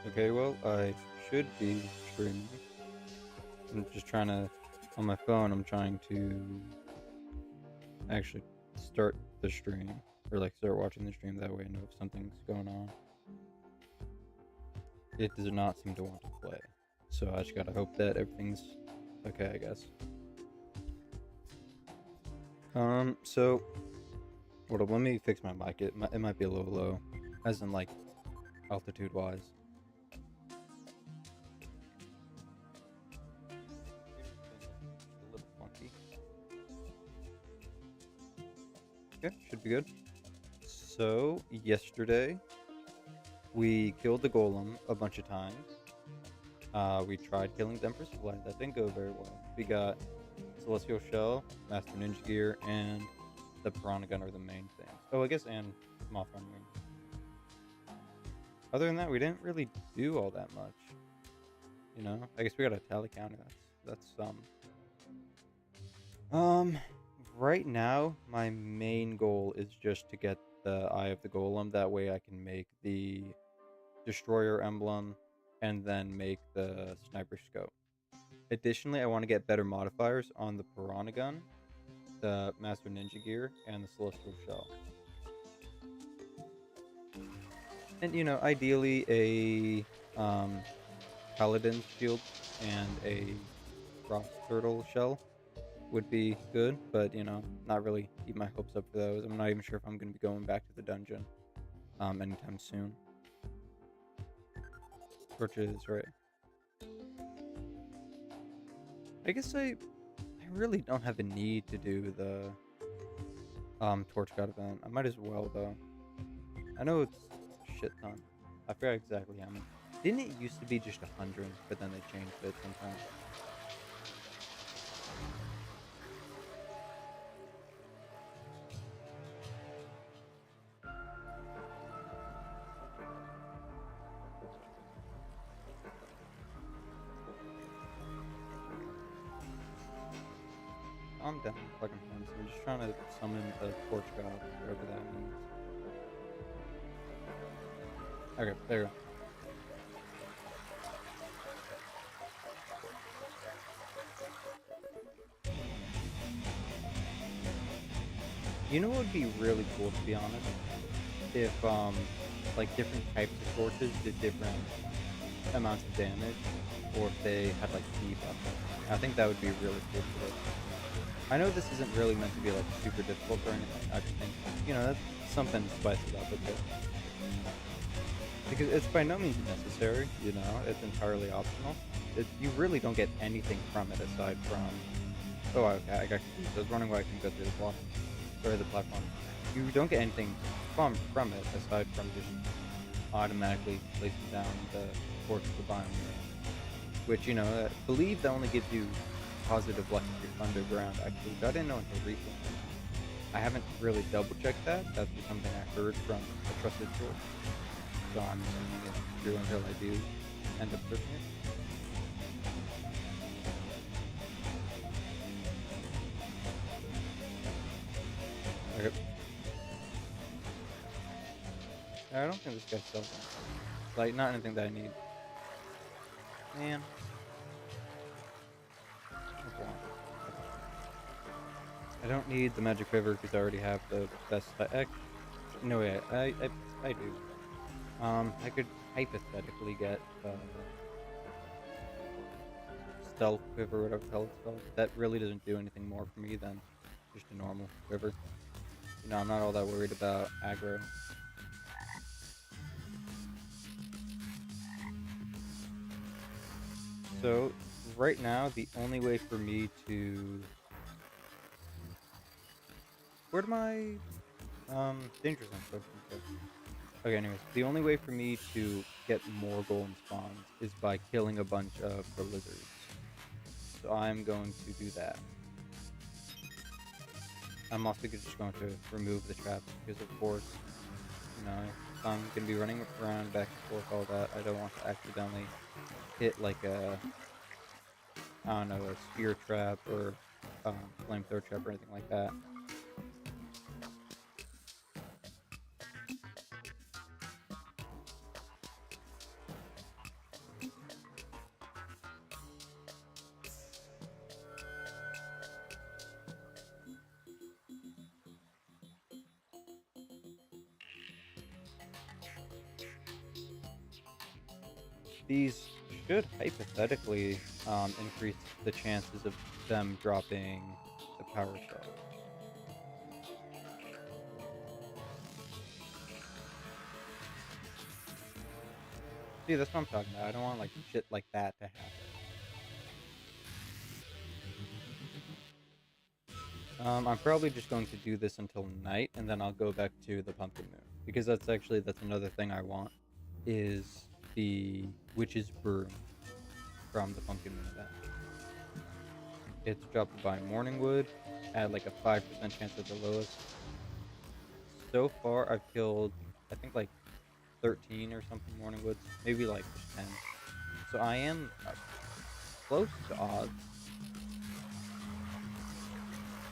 Okay, well, I should be streaming. I'm just trying to, on my phone, I'm trying to actually start the stream, or like start watching the stream. That way I know if something's going on. It does not seem to want to play. So I just gotta hope that everything's okay, I guess. So, hold up, let me fix my mic. It might be a little low, as in like altitude-wise. A little funky. Okay, should be good. So, yesterday, we killed the Golem a bunch of times. We tried killing the Empress Flag. That didn't go very well. We got Celestial Shell, Master Ninja Gear, and the Piranha Gun are the main things. Oh, I guess, and Moth on Wing. Other than that, we didn't really do all that much. You know? I guess we got a tally counter. That's some. Um, right now, my main goal is just to get the Eye of the Golem. That way I can make the Destroyer emblem and then make the Sniper Scope. Additionally, I want to get better modifiers on the Piranha Gun, the Master Ninja Gear, and the Celestial Shell. And, you know, ideally a Paladin's Shield and a Frost Turtle Shell would be good, but, you know, not really keep my hopes up for those. I'm not even sure if I'm going to be going back to the dungeon anytime soon. Torches, right. I guess I really don't have a need to do the Torch God event. I might as well, though. I know it's a shit ton. I forgot exactly how many. Didn't it used to be just 100, but then they changed it sometime? I'm down fucking fun, so I'm just trying to summon a Torch God, whatever that means. Okay, there you go. You know what would be really cool, to be honest? If, like, different types of torches did different amounts of damage, or if they had, like, debuffs. I think that would be really cool for this. I know this isn't really meant to be, like, super difficult or anything. I just think, you know, that's something to spice it up a bit. Because it's by no means necessary, you know, it's entirely optional. You really don't get anything from it aside from... Oh, okay, I got confused. I was wondering why I couldn't go through the block, or the platform. You don't get anything from it aside from just automatically placing down the torch of the biome, which, you know, I believe that only gives you positive luck if you're underground, actually, which I didn't know until recently. I haven't really double-checked that. That's just something I heard from a trusted source. So I'm assuming it's true until I do end up searching it. Okay. I don't think this guy sells them. Like, not anything that I need. Man. Okay. I don't need the magic river because I already have the best. No way. I do. I could hypothetically get stealth quiver, whatever the hell it's called. That really doesn't do anything more for me than just a normal quiver. You know, I'm not all that worried about aggro. So, right now, the only way for me to... Where'd my danger zone go? Okay, anyways, the only way for me to get more golem spawns is by killing a bunch of the lizards. So I'm going to do that. I'm also just going to remove the traps because, of course, you know, if I'm going to be running around back and forth all that, I don't want to accidentally hit like a, I don't know, a spear trap or flamethrower trap or anything like that. these should hypothetically increase the chances of them dropping the power cell. See, that's what I'm talking about. I don't want like shit like that to happen. I'm probably just going to do this until night, and then I'll go back to the pumpkin moon, because that's another thing I want, is the witch's broom from the pumpkin moon event. It's dropped by Morningwood at like a 5% chance at the lowest. So far, I've killed, I think, like 13 or something Morningwoods, maybe like just 10. So I am close to odds.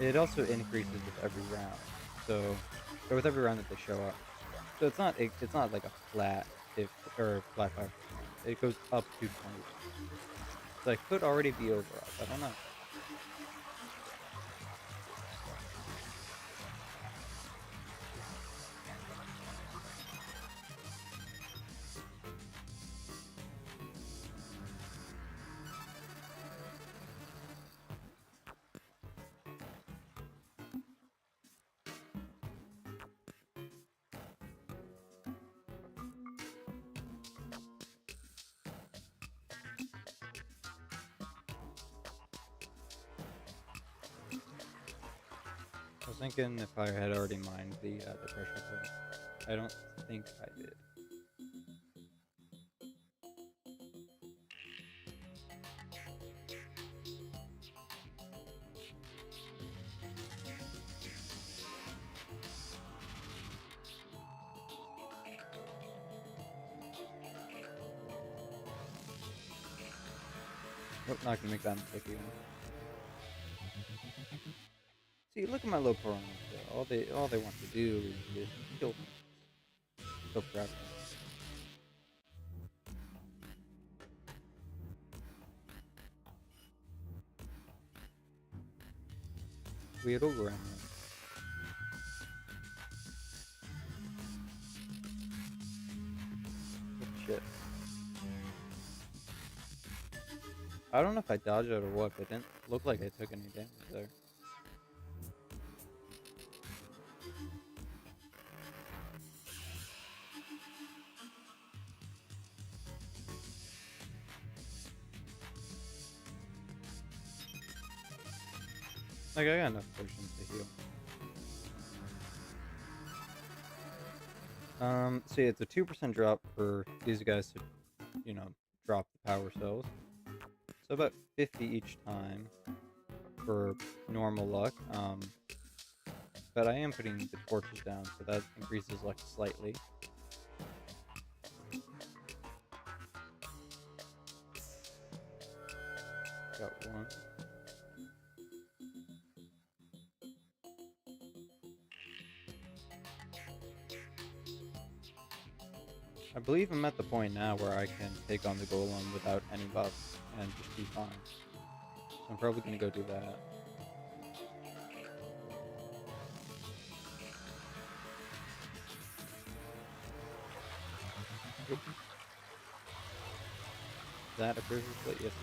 It also increases with every round, or with every round that they show up. So it's not like a flat 50 or flat 5%. It goes up to 20. So I could already be over odds. I don't know. I was thinking if I had already mined the pressure plate. I don't think I did. Nope, not gonna make that mistake again. See, look at my low pro. All they want to do is just kill things. Kill forever. Weird over on shit. I don't know if I dodged it or what, but it didn't look like I took any damage there. Like, I got enough potions to heal. So yeah, it's a 2% drop for these guys to, drop the power cells. So about 50 each time for normal luck. But I am putting the torches down, so that increases luck slightly. Got one. I believe I'm at the point now where I can take on the Golem without any buffs and just be fine. So I'm probably gonna go do that. Oop. That appears to split? Yes, it is.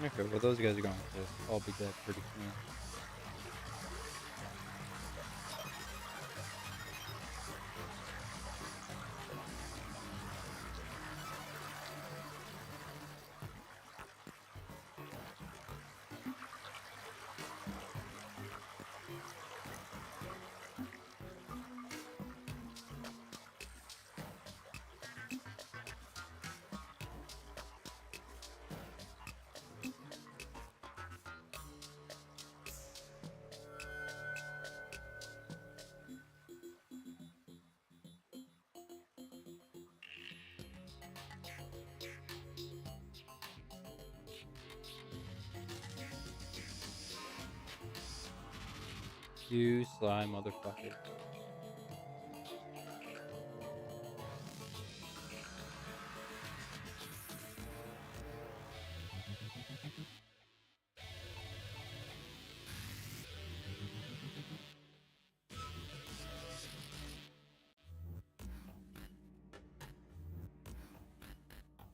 Okay, well those guys are going to all be dead pretty soon. You sly motherfucker.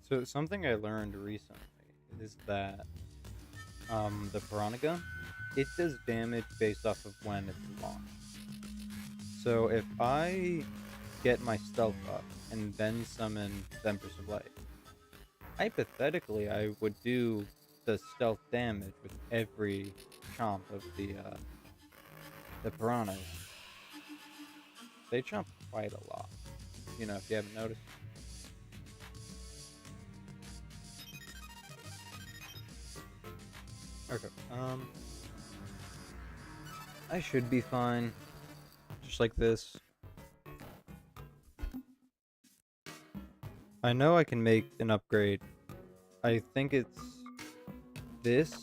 So something I learned recently is that the Piranha gun, it does damage based off of when it's launched. So if I get my stealth up and then summon the Empress of Light, hypothetically I would do the stealth damage with every chomp of the piranhas. They chomp quite a lot, you know, if you haven't noticed. Okay, I should be fine, just like this. I know I can make an upgrade. I think it's this,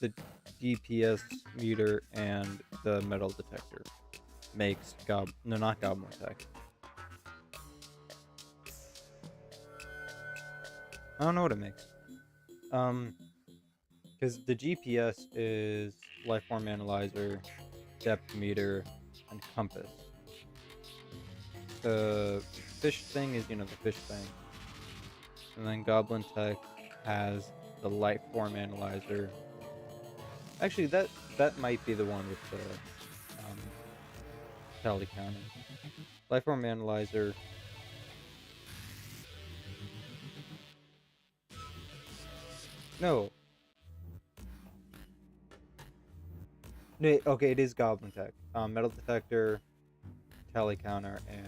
the DPS meter, and the metal detector makes no, not goblin attack. I don't know what it makes. Because the GPS is lifeform analyzer, depth meter, and compass. The fish thing is, you know, the fish thing. And then Goblin Tech has the light form analyzer. Actually, that might be the one with the tally counter. Light form analyzer. No. No, okay, it is Goblin Tech. Metal detector, tally counter, and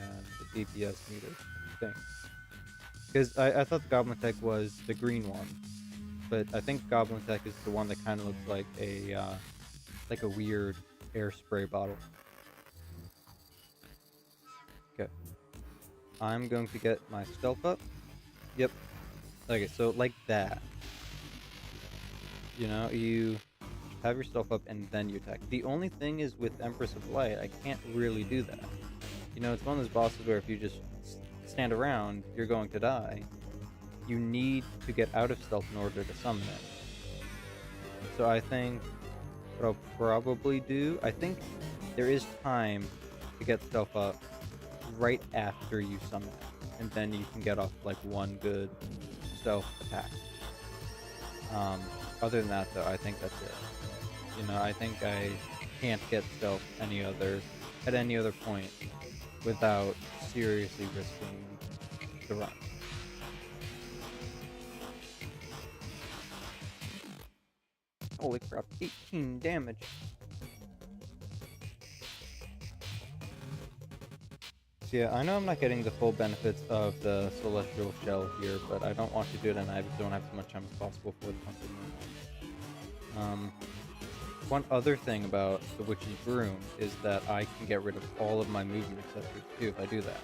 the DPS meter thing. Because I thought the Goblin Tech was the green one, but I think Goblin Tech is the one that kind of looks like a weird air spray bottle. Okay, I'm going to get my stealth up. Yep. Okay, so like that. You know, you have your stealth up and then you attack. The only thing is with Empress of Light, I can't really do that. You know, it's one of those bosses where if you just stand around, you're going to die. You need to get out of stealth in order to summon it. So I think what I'll probably do, I think there is time to get stealth up right after you summon it, and then you can get off like one good stealth attack. Other than that, though, I think that's it. You know, I think I can't get stealth at any other point without seriously risking the run. Holy crap, 18 damage. So yeah, I know I'm not getting the full benefits of the Celestial Shell here, but I don't want to do it and I don't have as much time as possible for the company. One other thing about the Witch's Broom is that I can get rid of all of my movement accessories too if I do that.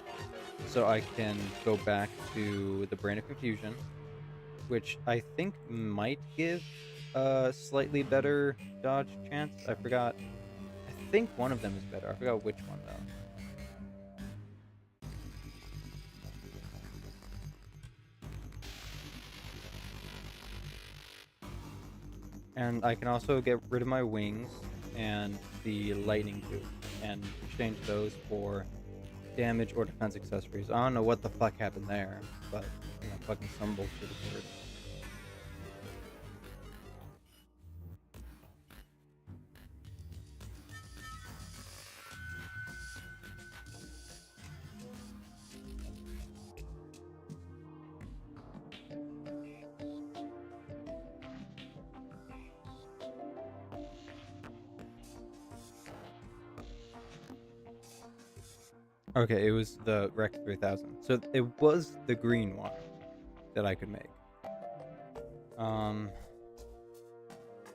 So I can go back to the Brain of Confusion, which I think might give a slightly better dodge chance. I forgot. I think one of them is better. I forgot which one though. And I can also get rid of my wings and the lightning tube and exchange those for damage or defense accessories. I don't know what the fuck happened there, but you know, fucking some bullshit occurred. Okay, it was the Rec 3000. So it was the green one that I could make.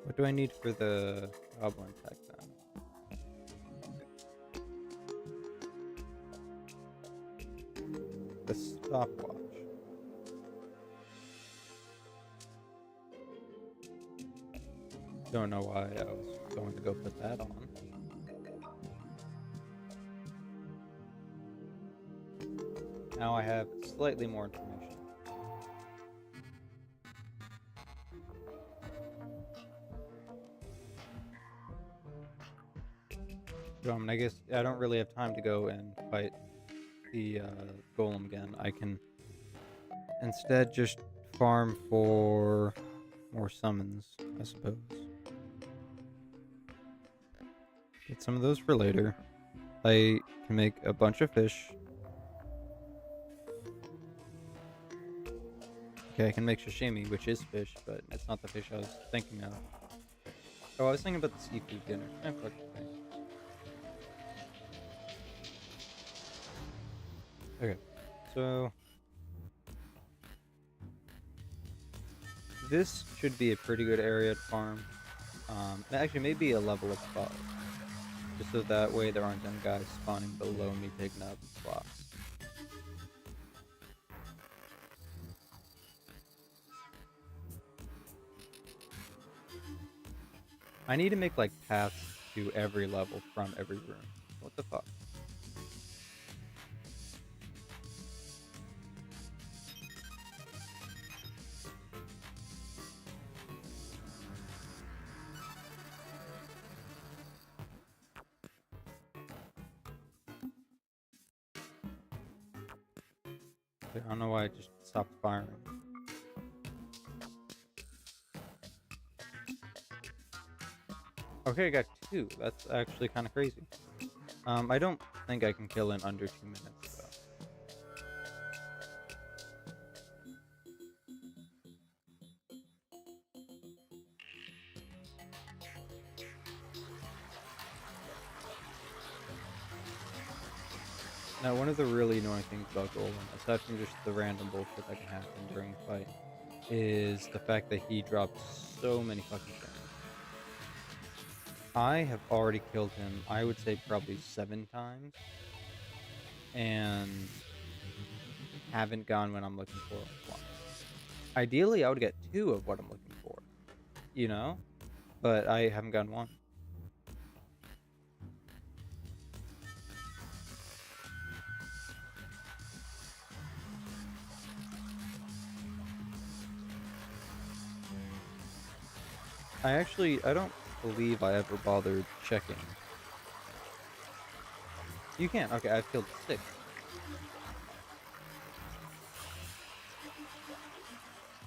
What do I need for the Goblin Tech then? The stopwatch. Don't know why I was going to go put that on. Now I have slightly more information. I guess I don't really have time to go and fight the golem again. I can instead just farm for more summons, I suppose. Get some of those for later. I can make a bunch of fish. Okay, I can make sashimi, which is fish, but it's not the fish I was thinking of. Oh, I was thinking about the seafood dinner. Fuck, okay. Okay, so this should be a pretty good area to farm. Actually, maybe a level above, just so that way there aren't any guys spawning below me taking up blocks. I need to make like paths to every level from every room. What the fuck? I don't know why I just stopped firing. Okay, I got 2. That's actually kind of crazy. I don't think I can kill in under 2 minutes, though. Now, one of the really annoying things about Golem, aside from just the random bullshit that can happen during the fight, is the fact that he drops so many fucking things. I have already killed him, I would say probably 7 times, and haven't gone when I'm looking for one. Ideally, I would get 2 of what I'm looking for, you know? But I haven't gotten one. I don't believe I ever bothered checking. You can. Okay, I've killed 6.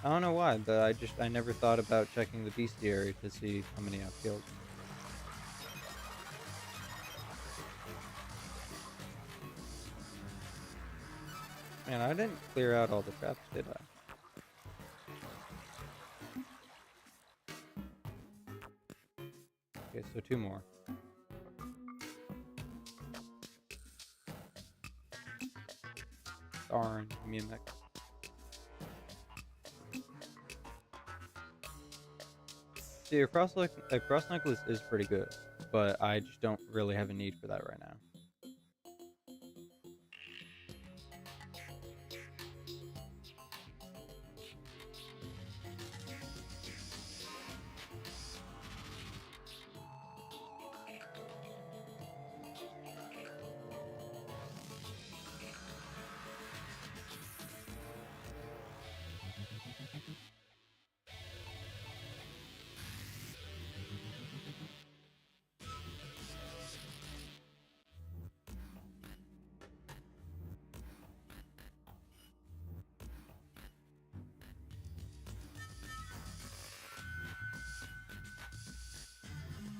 I don't know why, but I never thought about checking the bestiary to see how many I've killed. Man, I didn't clear out all the traps, did I? Okay, so 2 more. Darn, mimic. See, a cross necklace is pretty good, but I just don't really have a need for that right now.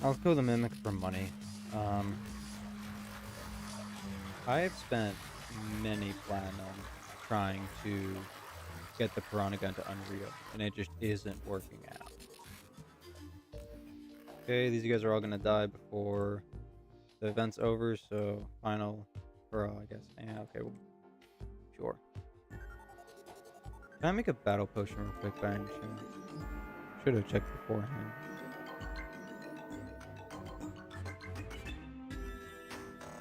I'll kill the mimic for money. I have spent many platinum trying to get the piranha gun to Unreal, and it just isn't working out. Okay, these guys are all gonna die before the event's over, so final hurrah, I guess. Yeah, okay, well, sure. Can I make a battle potion real quick by any chance? Should have checked beforehand.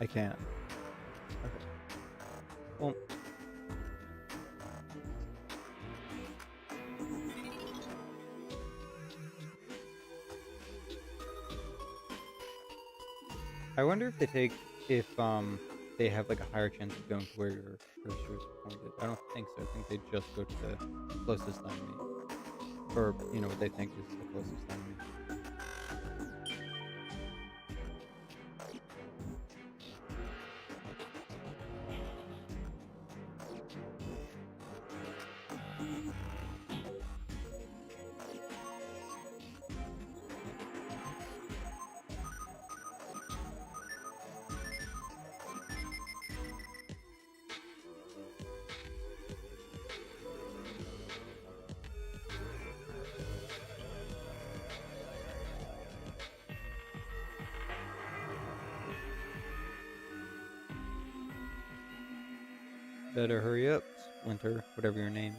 I can't. Okay. Well, I wonder if they they have like a higher chance of going to where your cursor is pointed. I don't think so. I think they just go to the closest enemy, or what they think is the closest enemy. Better hurry up, Splinter, whatever your name is.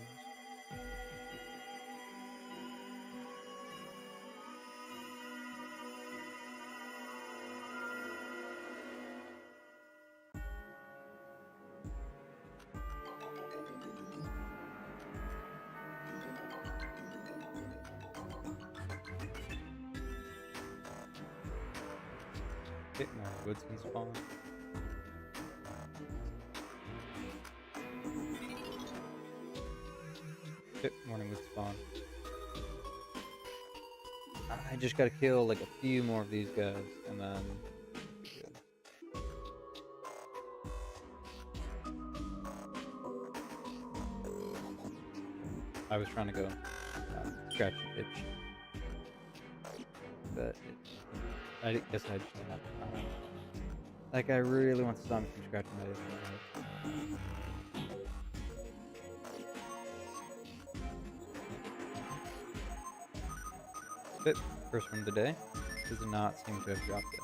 Get more woodsman spawn. Morning wood spawn. I just gotta kill like a few more of these guys, and then be good. I was trying to go scratchy itch, but I guess I just didn't have time. Like, I really want to stop me from scratching that itch. But first one of the day does not seem to have dropped yet.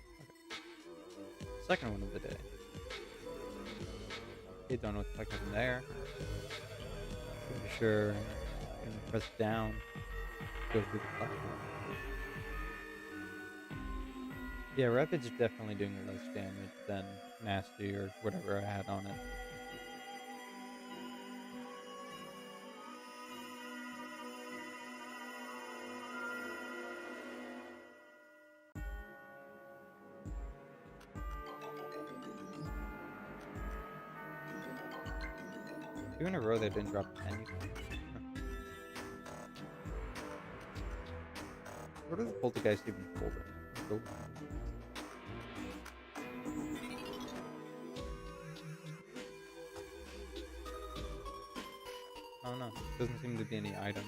Okay. Second one of the day. Okay, don't know what the fuck happened there. Pretty sure when you press down, it goes through the platform. Yeah, Rapid's definitely doing less damage than Nasty or whatever I had on it. Two in a row they didn't drop anything. What are the poltergeist even holding? I don't know. Doesn't seem to be any item.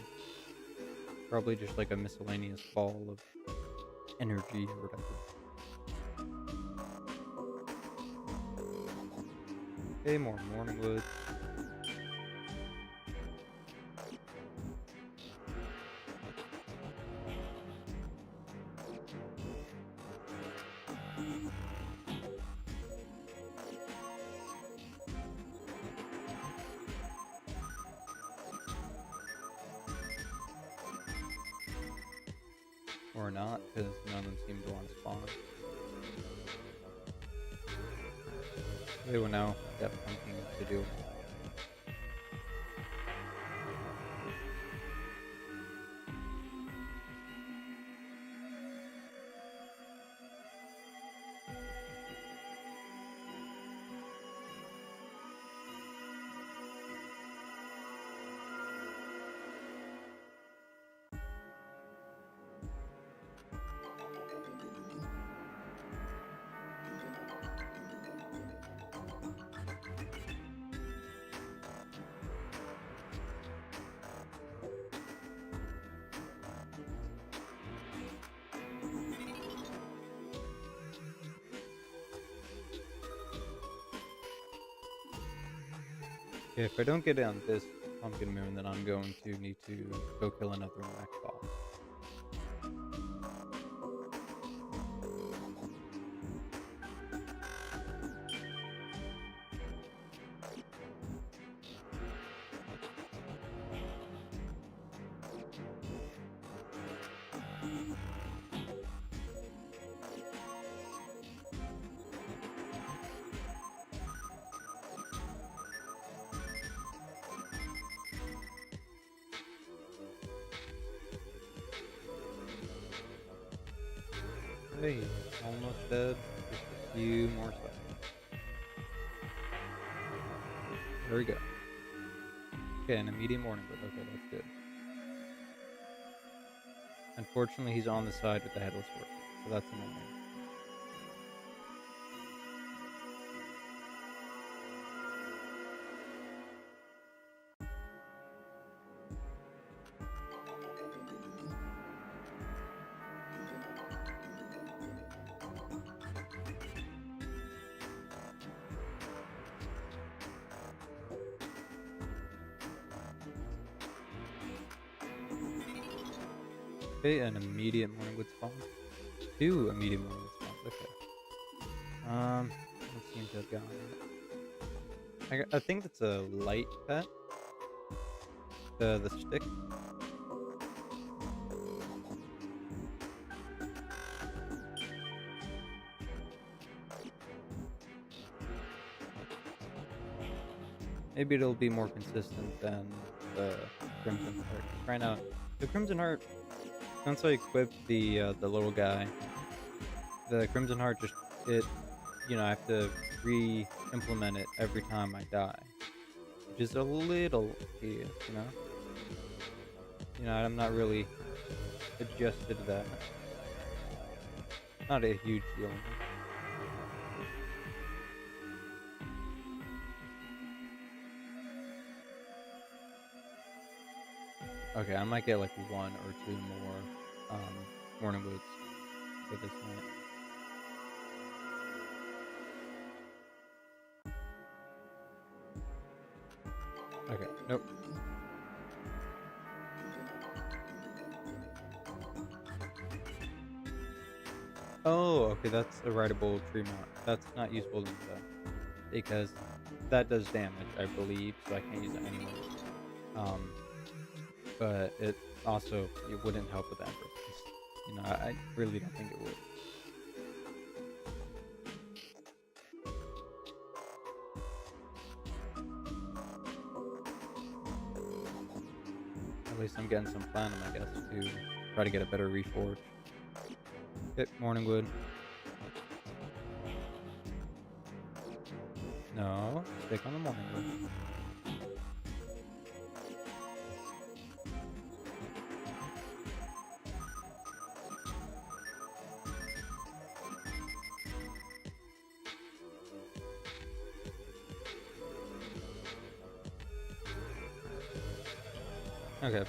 Probably just like a miscellaneous ball of energy or whatever. Okay, more morning wood. Or not, because none of them seem to want to spawn. They will now have something to do. Okay, if I don't get it on this pumpkin moon, then I'm going to need to go kill another Mac boss. Hey, almost dead. Just a few more seconds. There we go. Okay, and a medium morning wood. Okay, that's good. Unfortunately, he's on the side with the headless horse, so that's annoying. Okay, an immediate morning wood spawn. 2 immediate morning wood spawns. Okay. Don't seem to have gotten it. I think that's a light pet. The stick. Maybe it'll be more consistent than the Crimson Heart. Right now, the Crimson Heart. Once I equip the little guy, the Crimson Heart I have to re-implement it every time I die, which is a little tedious, I'm not really adjusted to that. Not a huge deal. Okay, I might get like 1 or 2 more morning woods for this night. Okay, nope. Oh, okay, that's a rideable tree mount. That's not useful to me though, because that does damage, I believe, so I can't use it anymore. But it wouldn't help with Empress. I really don't think it would. At least I'm getting some platinum, I guess, to try to get a better reforge. Okay, morning wood. No, stick on the morning wood. Okay.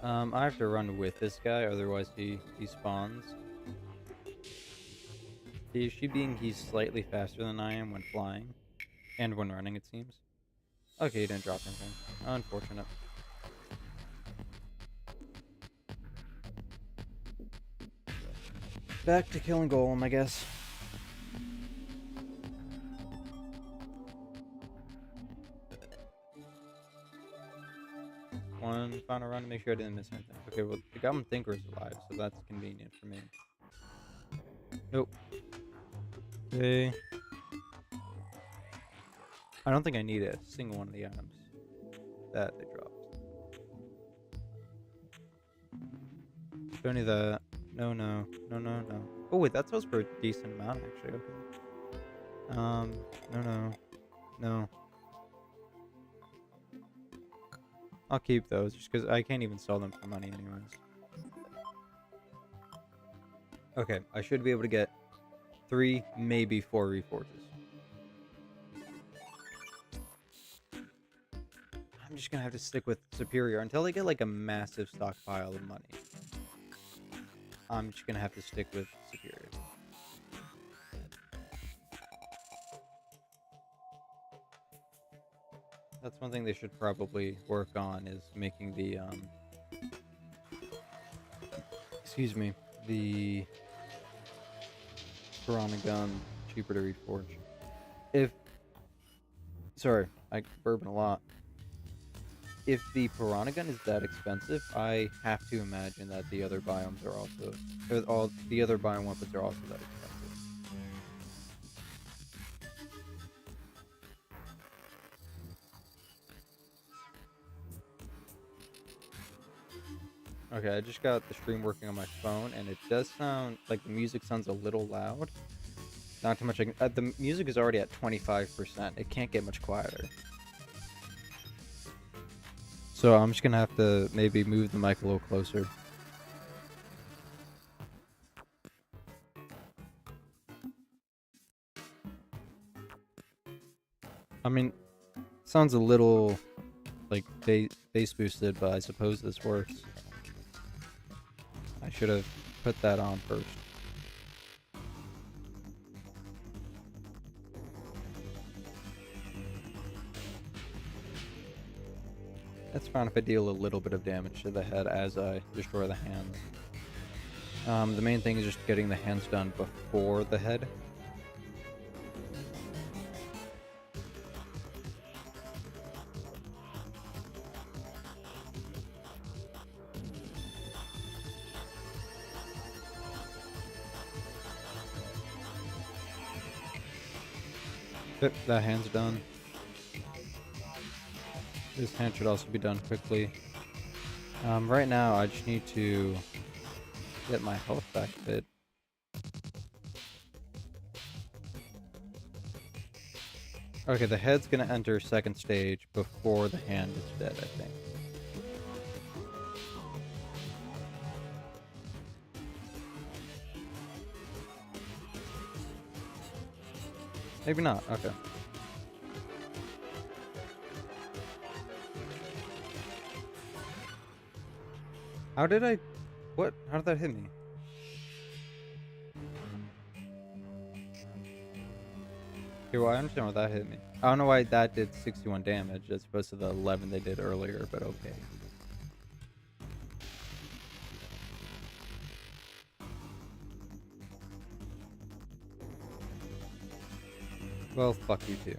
I have to run with this guy, otherwise he spawns. The issue being he's slightly faster than I am when flying. And when running, it seems. Okay, he didn't drop anything. Unfortunate. Back to killing Golem, I guess. One final run to make sure I didn't miss anything. Okay, well, the Goblin Thinker is alive, so that's convenient for me. Nope. Okay. I don't think I need a single one of the items that they dropped. Don't need that. No. Oh wait, that sells for a decent amount actually. Okay. No. I'll keep those just because I can't even sell them for money anyways. Okay, I should be able to get 3, maybe 4 reforges. I'm just gonna have to stick with Superior until they get like a massive stockpile of money. I'm just gonna have to stick with Superior. That's one thing they should probably work on, is making the the Piranha gun cheaper to reforge. Sorry, I bourbon a lot. If the Piranha gun is that expensive, I have to imagine that the other biomes are also, all the other biome weapons are also that expensive. Okay, I just got the stream working on my phone, and it does sound like the music sounds a little loud. Not too much. The music is already at 25%. It can't get much quieter. So I'm just gonna have to maybe move the mic a little closer. I mean, sounds a little like bass boosted, but I suppose this works. I should have put that on first. That's fine if I deal a little bit of damage to the head as I destroy the hands. The main thing is just getting the hands done before the head. Yep, that hand's done. This hand should also be done quickly. Right now, I just need to get my health back a bit. Okay, the head's gonna enter second stage before the hand is dead, I think. Maybe not, okay. How did I... What? How did that hit me? Okay, well, I understand why that hit me. I don't know why that did 61 damage as opposed to the 11 they did earlier, but okay. Well, fuck you too.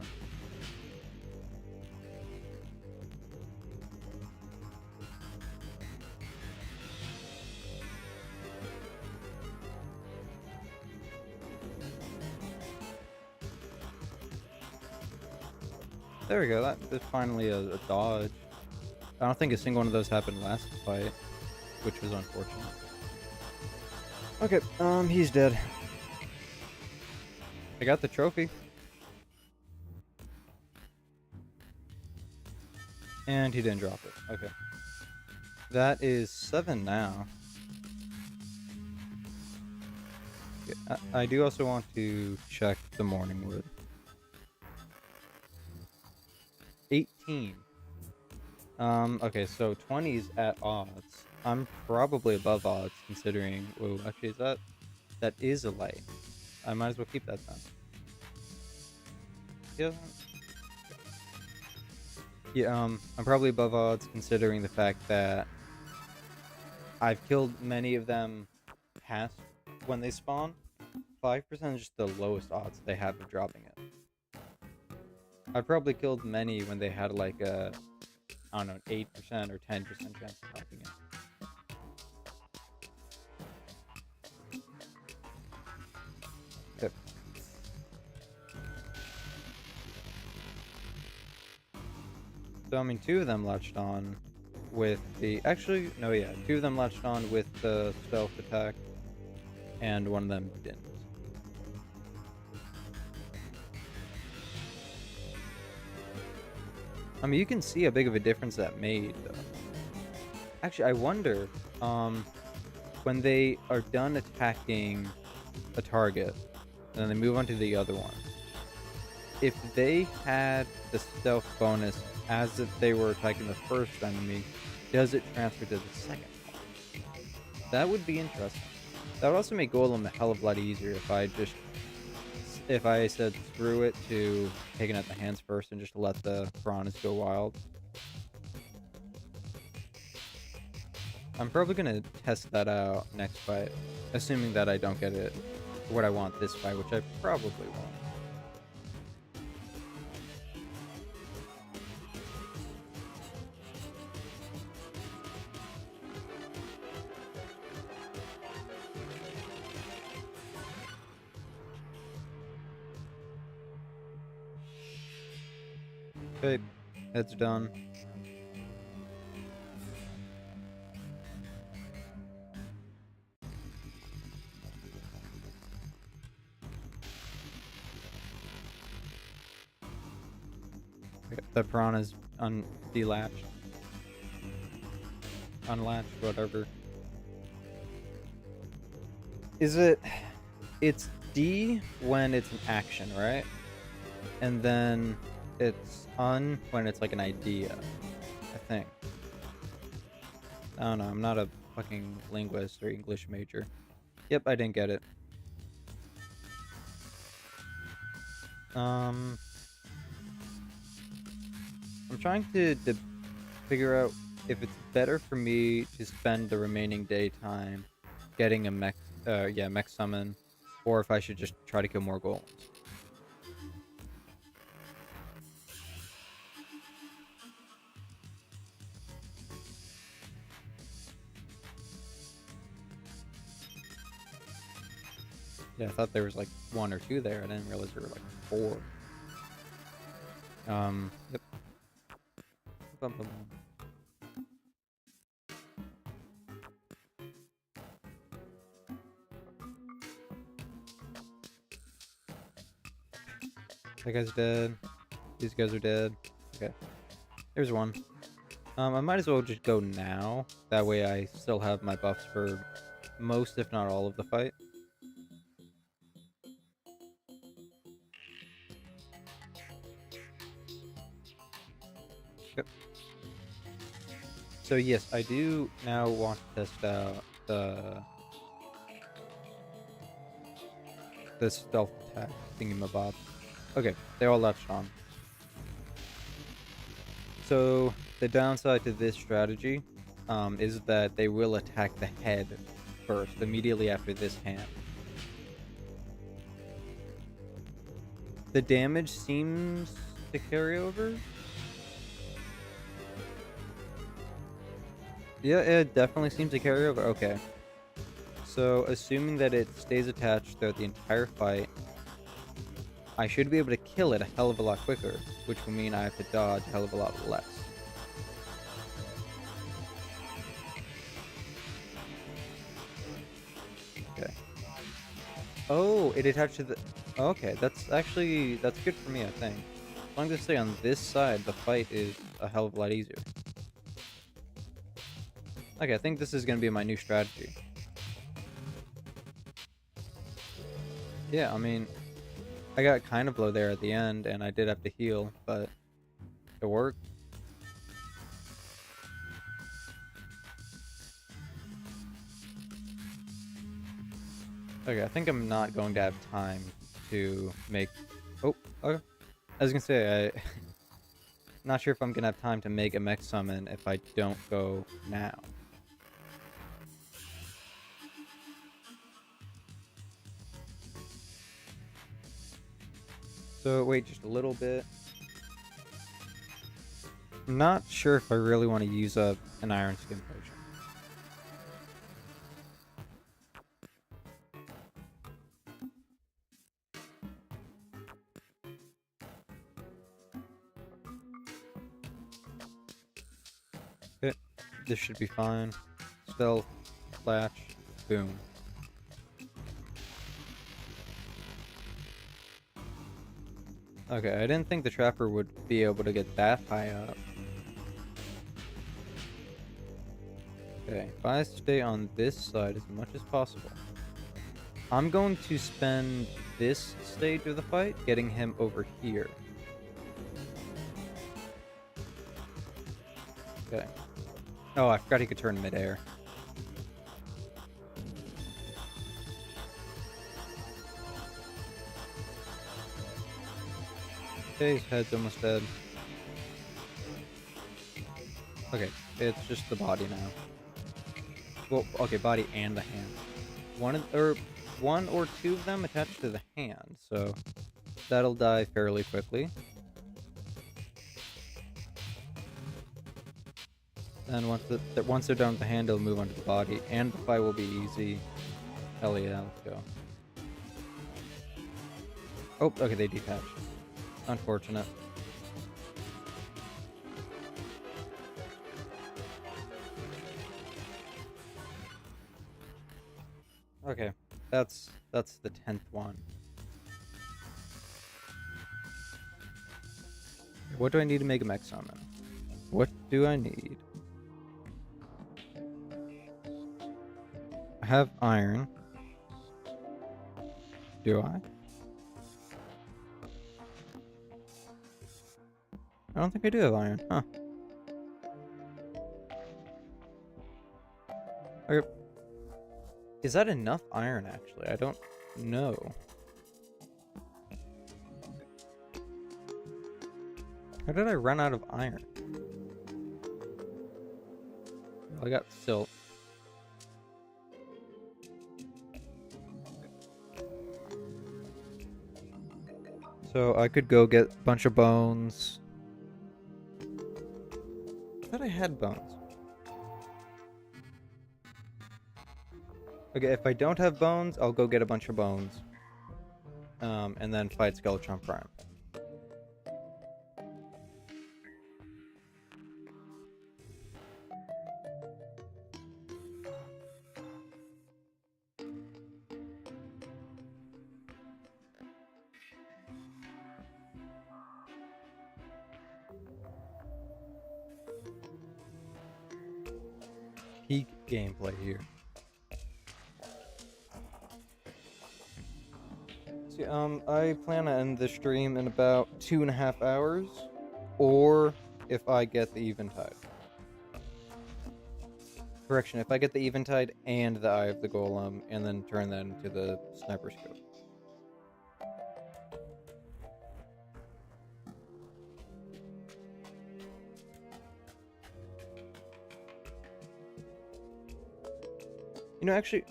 There we go, that's finally a dodge. I don't think a single one of those happened last fight, which was unfortunate. Okay, he's dead. I got the trophy. And he didn't drop it. Okay. That is 7 now. Okay, I do also want to check the morning wood. 18. Okay, so 20's at odds. I'm probably above odds considering... Whoa, actually, is that... That is a light. I might as well keep that then. Yeah. Yeah, I'm probably above odds considering the fact that I've killed many of them past when they spawn. 5% is just the lowest odds they have of dropping it. I've probably killed many when they had like a, I don't know, 8% or 10% chance of dropping it. Yep. So, I mean, 2 of them latched on with the... Actually, no, yeah. 2 of them latched on with the stealth attack, and 1 of them didn't. I mean, you can see how big of a difference that made, though. Actually, I wonder, when they are done attacking a target, and then they move on to the other one, if they had the stealth bonus as if they were attacking the first enemy, does it transfer to the second one? That would be interesting. That would also make Golem a hell of a lot easier if I said screw it to taking out the hands first and just let the piranhas go wild. I'm probably gonna test that out next fight, assuming that I don't get it what I want this fight, which I probably won't. Okay, head's done. Okay, the piranha's delatched. unlatched, whatever. Is it... It's D when it's an action, right? And then it's un when it's like an idea, I think. I don't know, I'm not a fucking linguist or English major. Yep, I didn't get it. I'm trying to figure out if it's better for me to spend the remaining daytime getting a mech summon, or if I should just try to kill more golems. Yeah, I thought there was like 1 or 2 there. I didn't realize there were like 4. Yep. Bum, bum, bum. That guy's dead. These guys are dead. Okay. There's one. I might as well just go now. That way I still have my buffs for most, if not all, of the fight. Yep. So yes, I do now want to test out the stealth attack thingamabob. Okay, they all latched on. So the downside to this strategy is that they will attack the head first, immediately after this hand. The damage seems to carry over. Yeah, it definitely seems to carry over. Okay. So, assuming that it stays attached throughout the entire fight, I should be able to kill it a hell of a lot quicker, which will mean I have to dodge a hell of a lot less. Okay. Oh, it attached to the... Okay, that's good for me, I think. As long as I stay on this side, the fight is a hell of a lot easier. Okay, I think this is going to be my new strategy. Yeah, I mean, I got kind of low there at the end, and I did have to heal, but it worked. Okay, I think I'm not going to have time to make... Oh, okay. I was gonna say, not sure if I'm gonna have time to make a mech summon if I don't go now. So, wait just a little bit. I'm not sure if I really want to use up an Iron Skin potion. Okay, this should be fine. Stealth, latch, boom. Okay, I didn't think the Trapper would be able to get that high up. Okay, if I stay on this side as much as possible, I'm going to spend this stage of the fight getting him over here. Okay. Oh, I forgot he could turn midair. Okay, his head's almost dead. Okay, it's just the body now. Well, okay, body and the hand. One or two of them attached to the hand, so that'll die fairly quickly. And once they're done with the hand, it'll move onto the body, and the fight will be easy. Hell yeah, let's go. Oh, okay, they detached. Unfortunate. Okay, that's the 10th one. What do I need to make a mech summon? What do I need? I have iron. Do I? I don't think I do have iron, huh? Okay. Is that enough iron, actually? I don't know. How did I run out of iron? I got silt. So I could go get a bunch of bones. I thought I had bones. Okay, if I don't have bones, I'll go get a bunch of bones. And then fight Skeletron Prime. Peak gameplay here. See, I plan to end the stream in about 2.5 hours, or if I get the Eventide. Correction, if I get the Eventide and the Eye of the Golem, and then turn that into the Sniper Scope. You know, actually,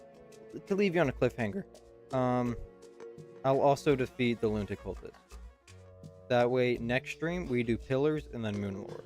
to leave you on a cliffhanger, I'll also defeat the Lunatic Cultist. That way, next stream, we do Pillars and then Moonlord.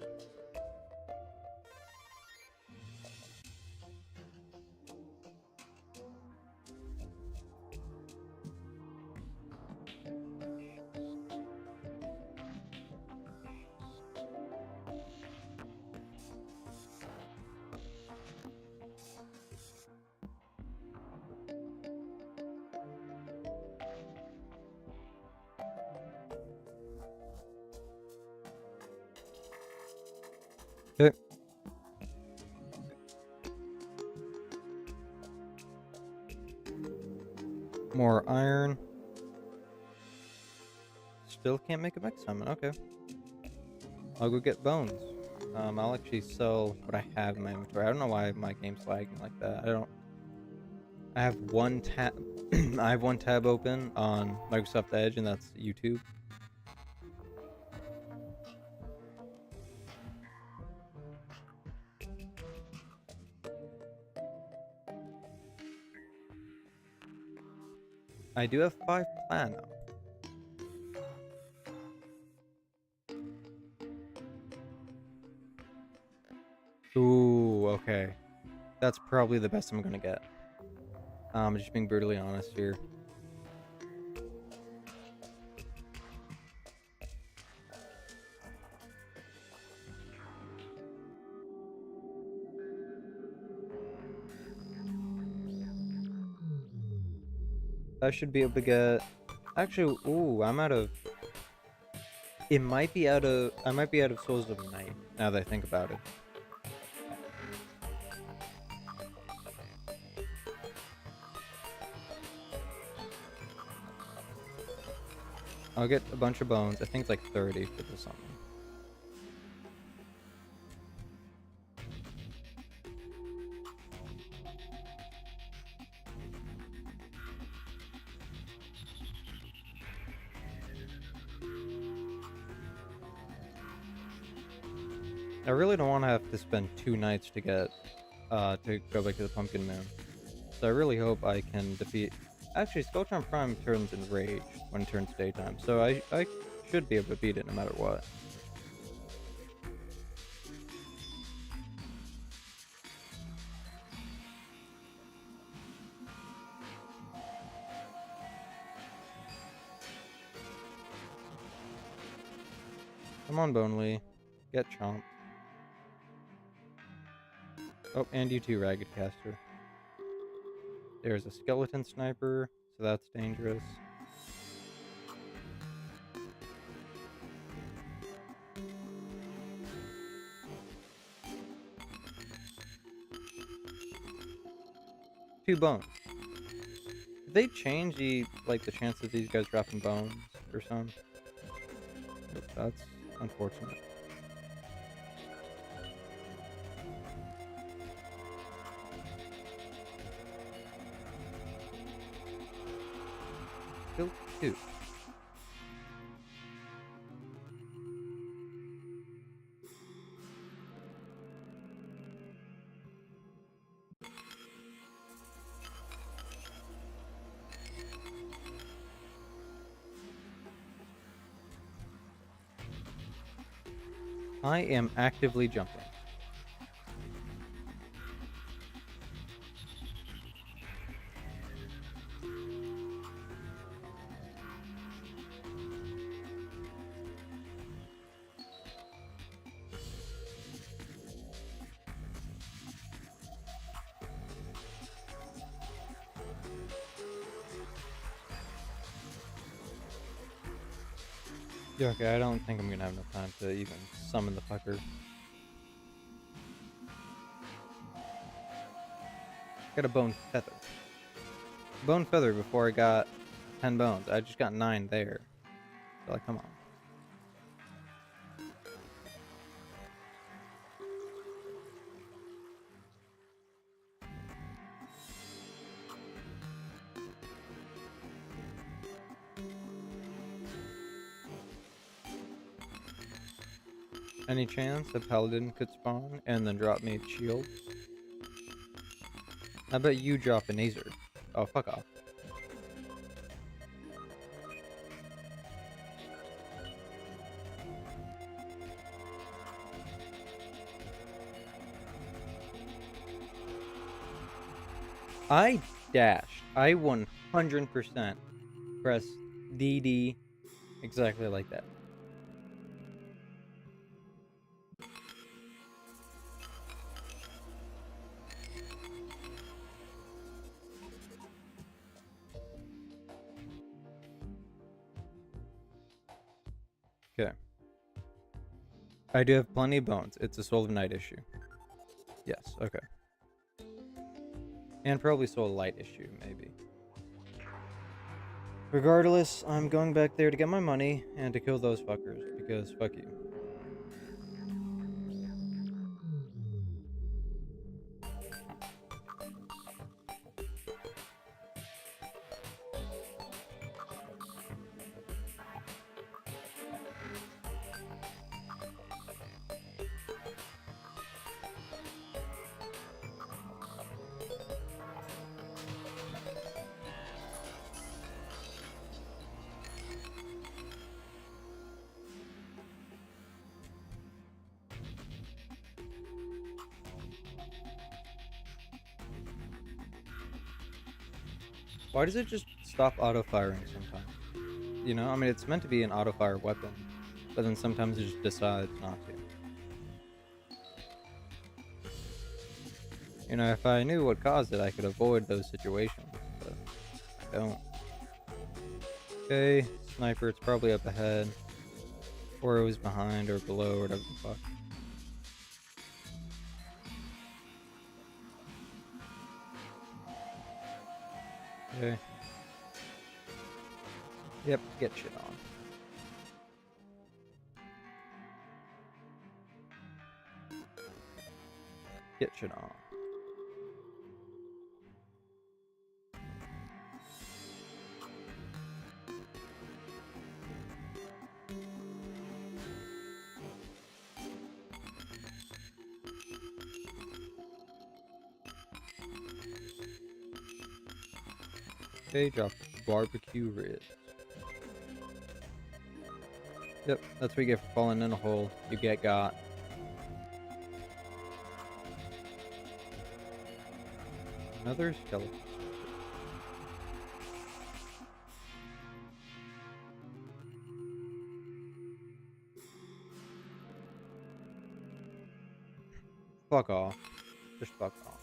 Okay. More iron. Still can't make a mech summon. Okay. I'll go get bones. I'll actually sell what I have in my inventory. I don't know why my game's lagging like that. I have one tab. I have one tab open on Microsoft Edge, and that's YouTube. I do have 5 platinum. Ooh, okay. That's probably the best I'm gonna get. Just being brutally honest here. I should be able to get... Actually, ooh, I'm out of... It might be out of... I might be out of Souls of Night, now that I think about it. I'll get a bunch of bones. I think it's like 30 for this something. I really don't want to have to spend 2 nights to get to go back to the Pumpkin Moon. So I really hope I can defeat... Actually, Skeletron Prime turns in Rage when it turns daytime, so I should be able to beat it no matter what. Come on, Bonely. Get chomped. Oh, and you too, Ragged Caster. There's a skeleton sniper, so that's dangerous. 2 bones. Did they change the chance of these guys dropping bones or something? That's unfortunate. Still 2. I am actively jumping. Yeah, okay, I don't think I'm gonna have enough time to even summon the fucker. Got a bone feather. Bone feather before I got 10 bones. I just got 9 there. So, like, come on. Any chance a paladin could spawn and then drop me a shield? I bet you drop an Azer. Oh, fuck off. I dashed. I 100% pressed DD exactly like that. Okay. I do have plenty of bones. It's a Soul of Night issue. Yes, okay. And probably Soul Light issue, maybe. Regardless, I'm going back there to get my money and to kill those fuckers, because fuck you. Why does it just stop auto-firing sometimes? You know, I mean, it's meant to be an auto-fire weapon, but then sometimes it just decides not to. You know, if I knew what caused it, I could avoid those situations, but I don't. Okay, sniper, it's probably up ahead, or it was behind or below or whatever the fuck. Okay. Yep, get shit on. Get shit on. Okay, drop barbecue ribs. Yep, that's what you get for falling in a hole. You get got. Another skeleton. Fuck off. Just fuck off.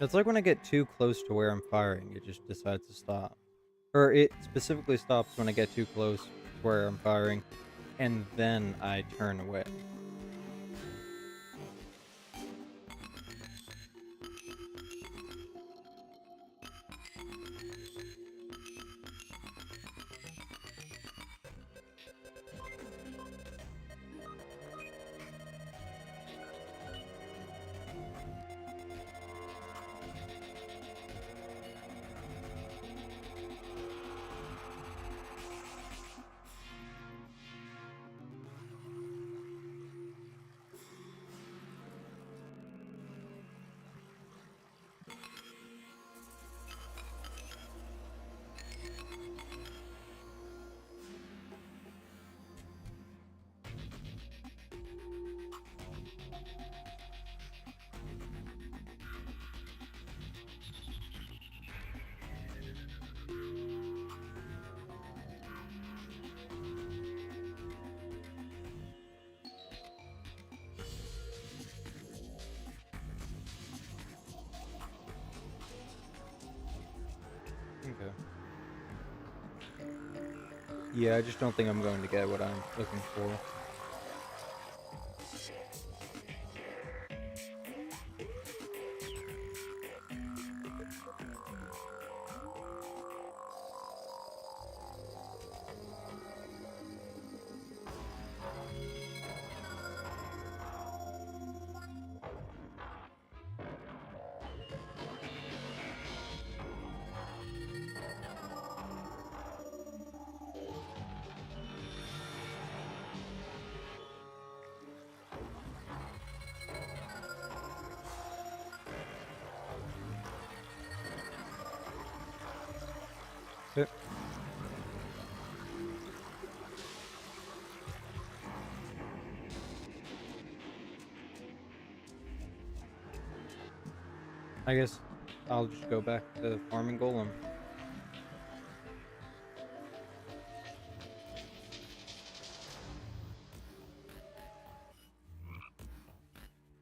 It's like when I get too close to where I'm firing, it just decides to stop. Or it specifically stops when I get too close to where I'm firing, and then I turn away. Okay. Yeah, I just don't think I'm going to get what I'm looking for. Okay. I guess I'll just go back to farming Golem.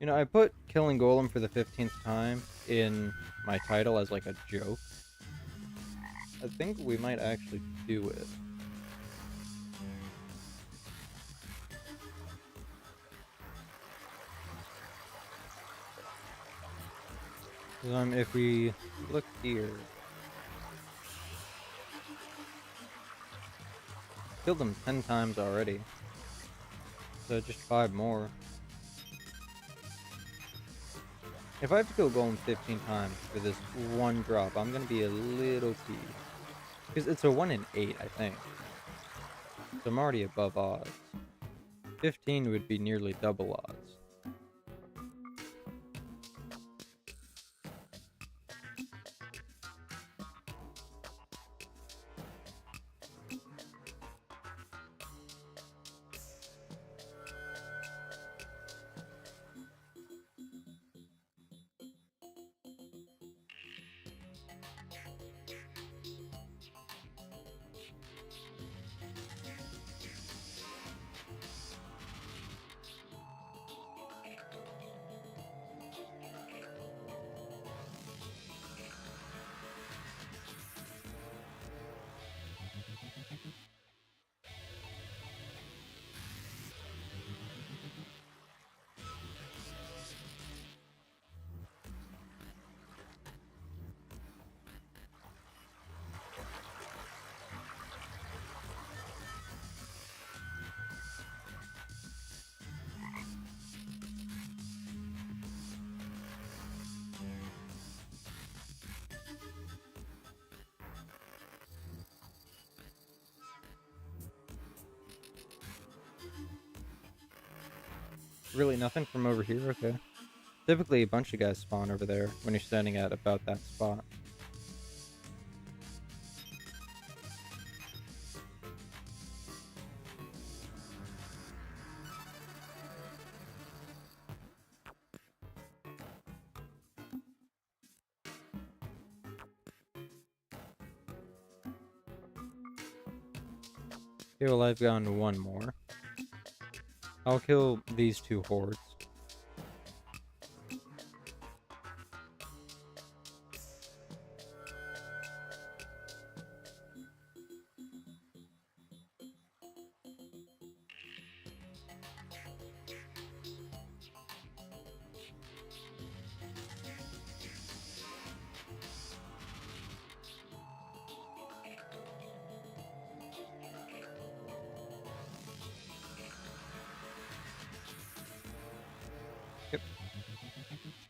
You know, I put killing Golem for the 15th time in my title as like a joke. I think we might actually do it. If we look here, killed them 10 times already. So just 5 more. If I have to kill Golem 15 times for this one drop, I'm gonna be a little peeved. Because it's a 1 in 8, I think. So I'm already above odds. 15 would be nearly double odds. Really nothing from over here? Okay. Typically a bunch of guys spawn over there when you're standing at about that spot. Okay, well I've gotten one more. I'll kill these 2 hordes.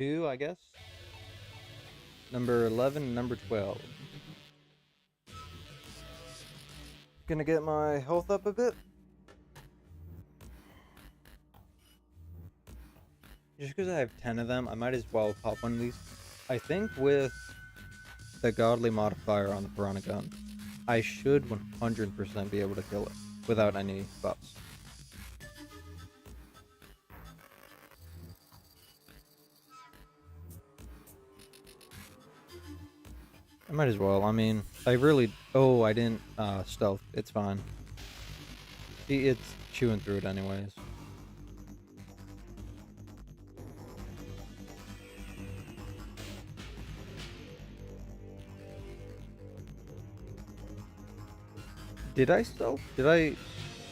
2, I guess. Number 11 and number 12. Gonna get my health up a bit. Just because I have 10 of them, I might as well pop one of these. I think with the godly modifier on the Piranha Gun, I should 100% be able to kill it without any buffs. I might as well. I mean, I really... Oh, I didn't stealth. It's fine. See, it's chewing through it anyways. Did I stealth? Did I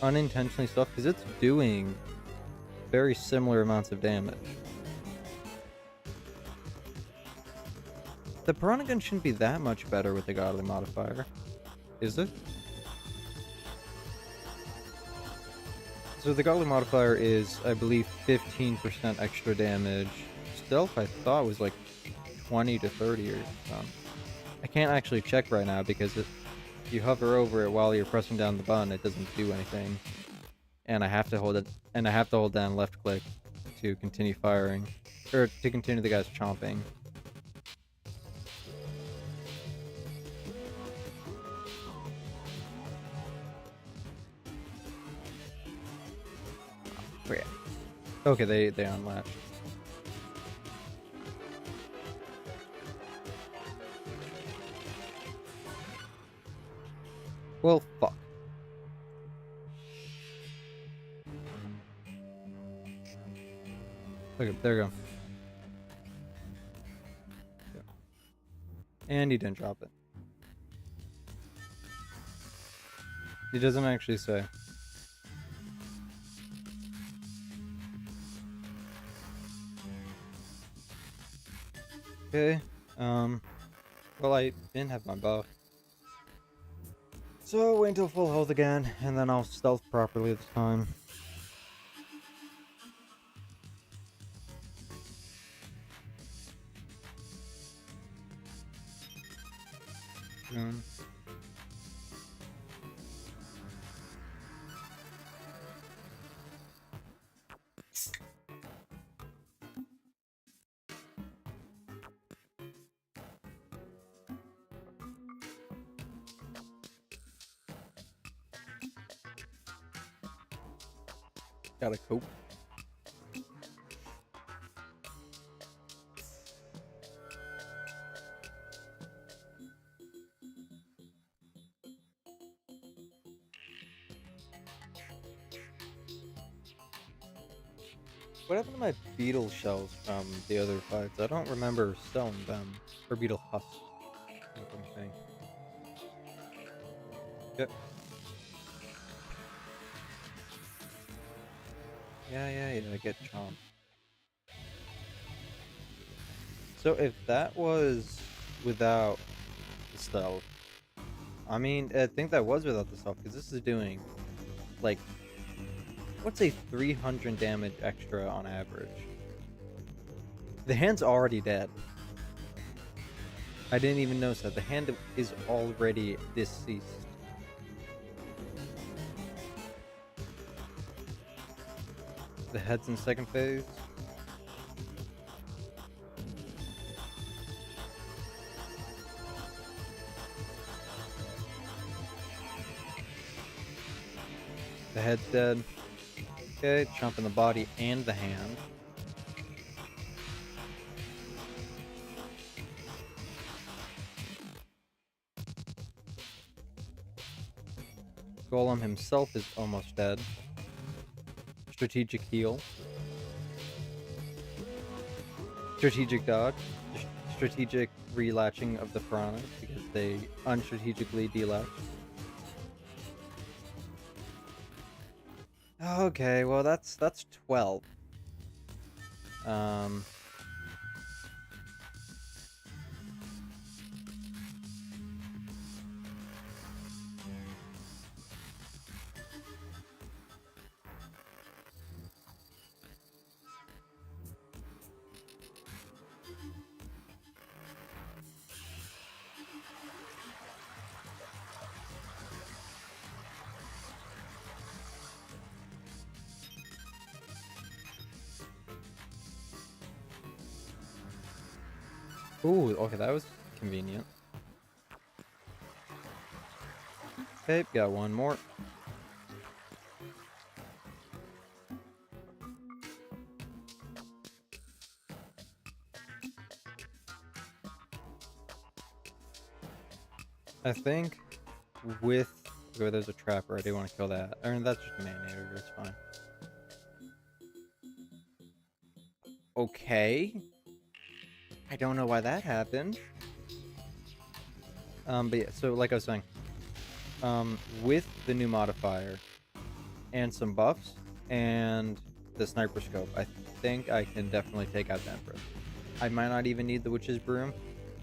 unintentionally stealth? Because it's doing very similar amounts of damage. The Piranha Gun shouldn't be that much better with the godly modifier. Is it? So the godly modifier is, I believe, 15% extra damage. Stealth, I thought, was like 20 to 30 or something. I can't actually check right now because if you hover over it while you're pressing down the button, it doesn't do anything. And I have to hold it, and I have to hold down left click to continue firing, or to continue the guy's chomping. Okay. Okay, they unlatched. Well, fuck. Okay, there we go. Yeah. And he didn't drop it. He doesn't actually say. Okay, well, I didn't have my buff. So, wait until full health again, and then I'll stealth properly this time. Gotta cope. What happened to my beetle shells from the other fights? I don't remember selling them. Or beetle husks. Yep. Yeah, I get chomped. So if that was without the stealth, I mean, I think that was without the stealth, because this is doing, like, what's a 300 damage extra on average? The hand's already dead. I didn't even notice that. The hand is already deceased. The head's in second phase. The head's dead. Okay, chomping the body and the hand. Golem himself is almost dead. Strategic heal. Strategic dodge. Strategic relatching of the piranhas because they unstrategically delatched. Okay, well that's 12. Ooh, okay, that was convenient. Okay, got one more. I think with... Oh, there's a trapper. I do want to kill that. I mean, that's just a man-eater. It's fine. Okay. I don't know why that happened. But yeah, so like I was saying, with the new modifier and some buffs and the sniper scope, I think I can definitely take out the Empress. I might not even need the Witch's Broom.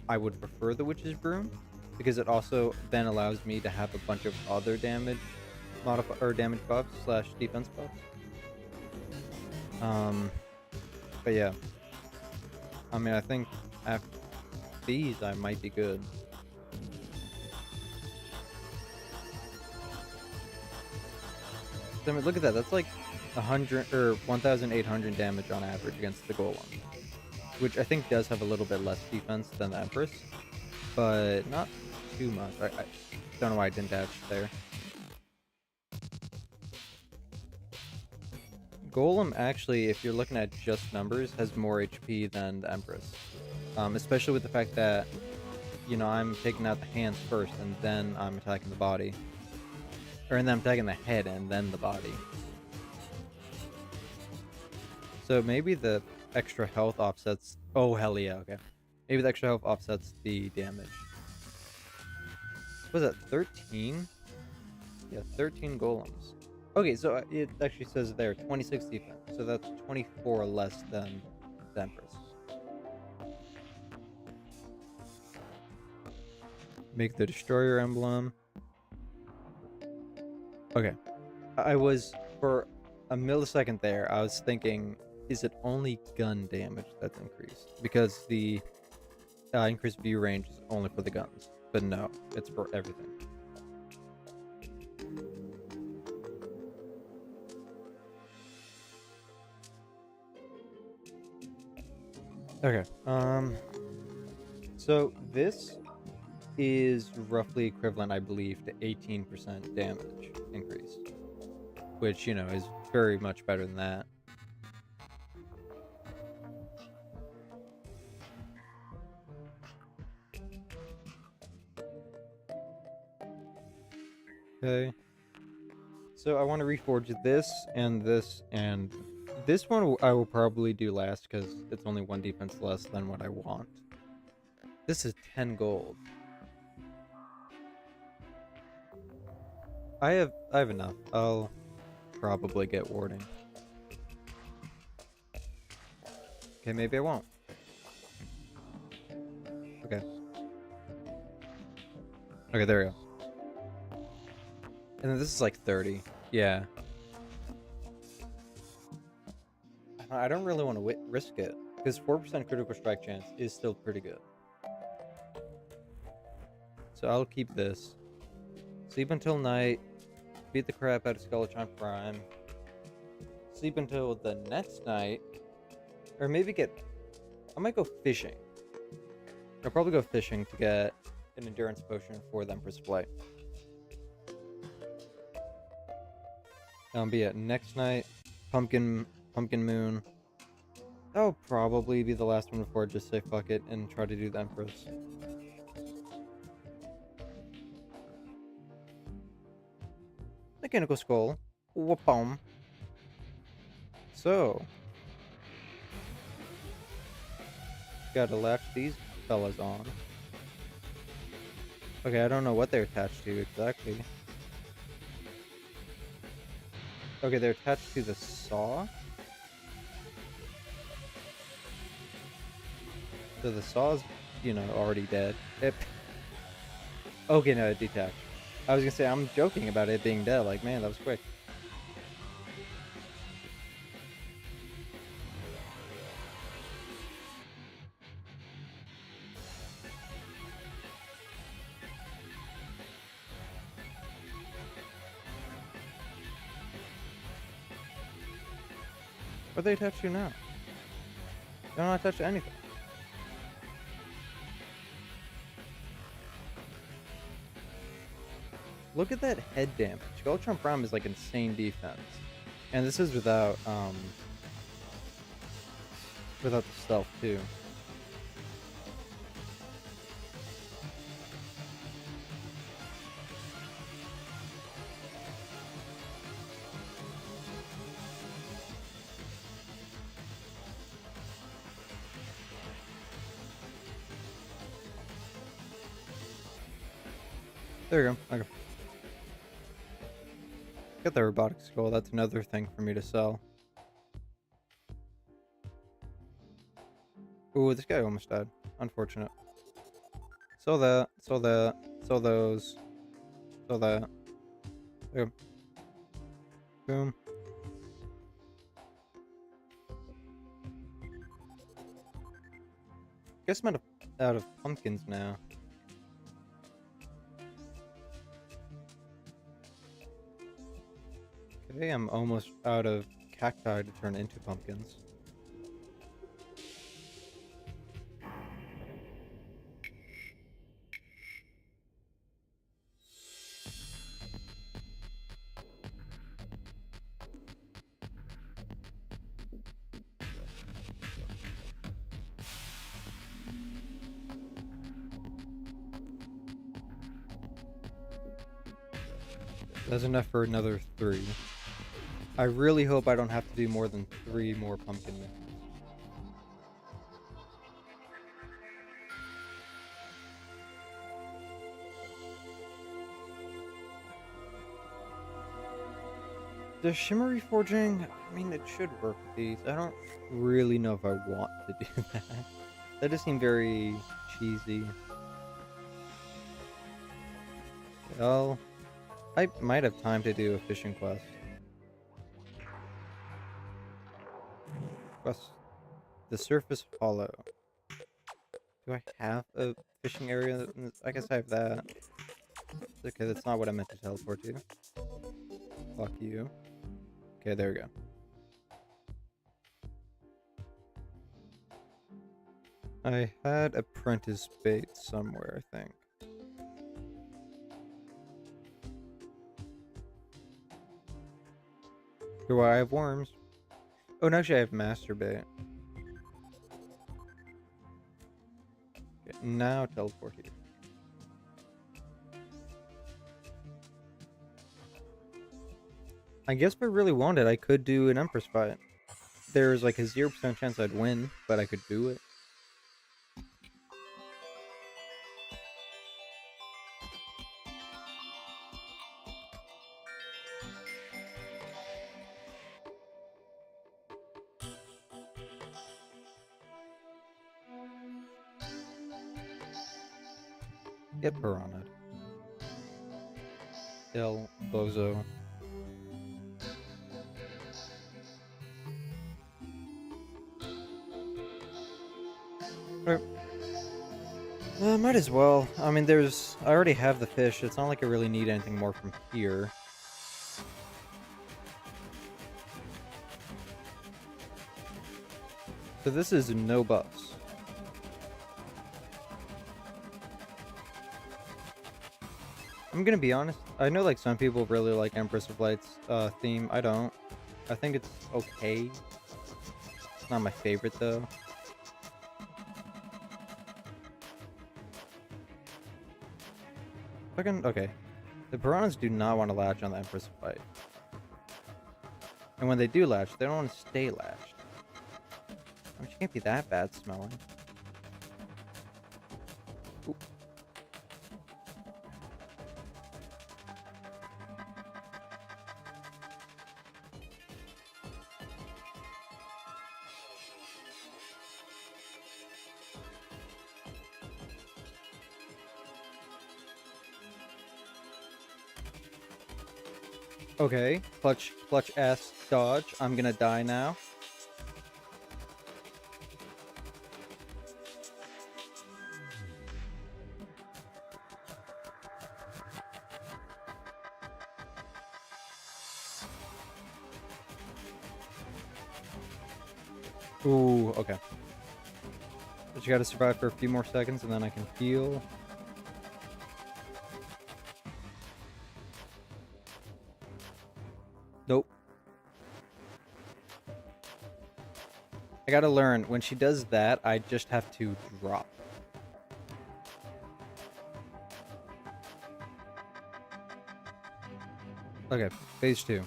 I would prefer the Witch's Broom because it also then allows me to have a bunch of other damage damage buffs slash defense buffs. But yeah, I mean, I think after these, I might be good. I mean, look at that. That's like 100 or 1,800 damage on average against the Golem, which I think does have a little bit less defense than the Empress, but not too much. I don't know why I didn't dash there. Golem actually, if you're looking at just numbers, has more HP than the Empress, especially with the fact that, you know, I'm taking out the hands first and then I'm attacking the body, and then I'm attacking the head and then the body. So maybe the extra health offsets... Oh, hell yeah, okay. Maybe the extra health offsets the damage. What was that, 13? Yeah, 13 golems. Okay, so it actually says there, 26 defense. So that's 24 less than the Empress. Make the Destroyer emblem. Okay. I was, for a millisecond there, I was thinking, is it only gun damage that's increased? Because the increased view range is only for the guns. But no, it's for everything. Okay, so this is roughly equivalent, I believe, to 18% damage increase, which, you know, is very much better than that. Okay, so I want to reforge this and this, and this one I will probably do last because it's only one defense less than what I want. This is 10 gold. I have enough. I'll probably get warding. Okay, maybe I won't. Okay. Okay, there we go. And then this is like 30. Yeah. I don't really want to risk it, because 4% critical strike chance is still pretty good. So I'll keep this. Sleep until night. Beat the crap out of Skeletron Prime. Sleep until the next night. Or maybe I might go fishing. I'll probably go fishing to get an endurance potion for the Empress Flight. But yeah, next night, Pumpkin Moon. That'll probably be the last one before I just say fuck it and try to do the Empress. Mechanical Skull. Whoopum. So, gotta latch these fellas on. Okay, I don't know what they're attached to exactly. Okay, they're attached to the saw. So the saw's, you know, already dead. Okay, no, it detached. I was gonna say, I'm joking about it being dead. Like, man, that was quick. What are they attached to now? They're not attached to anything. Look at that head damage. Galtron Prime is like insane defense. And this is without the stealth too. There you go. Okay. Get the robotic skull. That's another thing for me to sell. Ooh, this guy almost died. Unfortunate. Sell that. Sell that. Sell those. Sell that. Boom. Boom. Guess I'm out of pumpkins now. Okay, I'm almost out of cacti to turn into pumpkins. That's enough for another 3. I really hope I don't have to do more than 3 more pumpkin missions. The shimmery forging, I mean, it should work with these. I don't really know if I want to do that. That just seemed very cheesy. Well, I might have time to do a fishing quest. The surface hollow. Do I have a fishing area? I guess I have that. Okay, that's not what I meant to teleport to. Fuck you. Okay, there we go. I had apprentice bait somewhere, I think. Do I have worms? Oh, no, actually I have master bait. Okay, now teleport here. I guess if I really wanted, I could do an Empress fight. There's like a 0% chance I'd win, but I could do it. Get piranha. El Bozo. Might as well. I mean, I already have the fish. It's not like I really need anything more from here. So this is no buffs. I'm gonna be honest. I know like some people really like Empress of Light's theme. I don't. I think it's okay. It's not my favorite though. Okay. The piranhas do not want to latch on the Empress of Light. And when they do latch, they don't want to stay latched. I mean, she can't be that bad smelling. Ooh. Okay, clutch S dodge. I'm gonna die now. Ooh, okay. But you gotta survive for a few more seconds and then I can heal. I gotta learn, when she does that, I just have to drop. Okay, phase 2.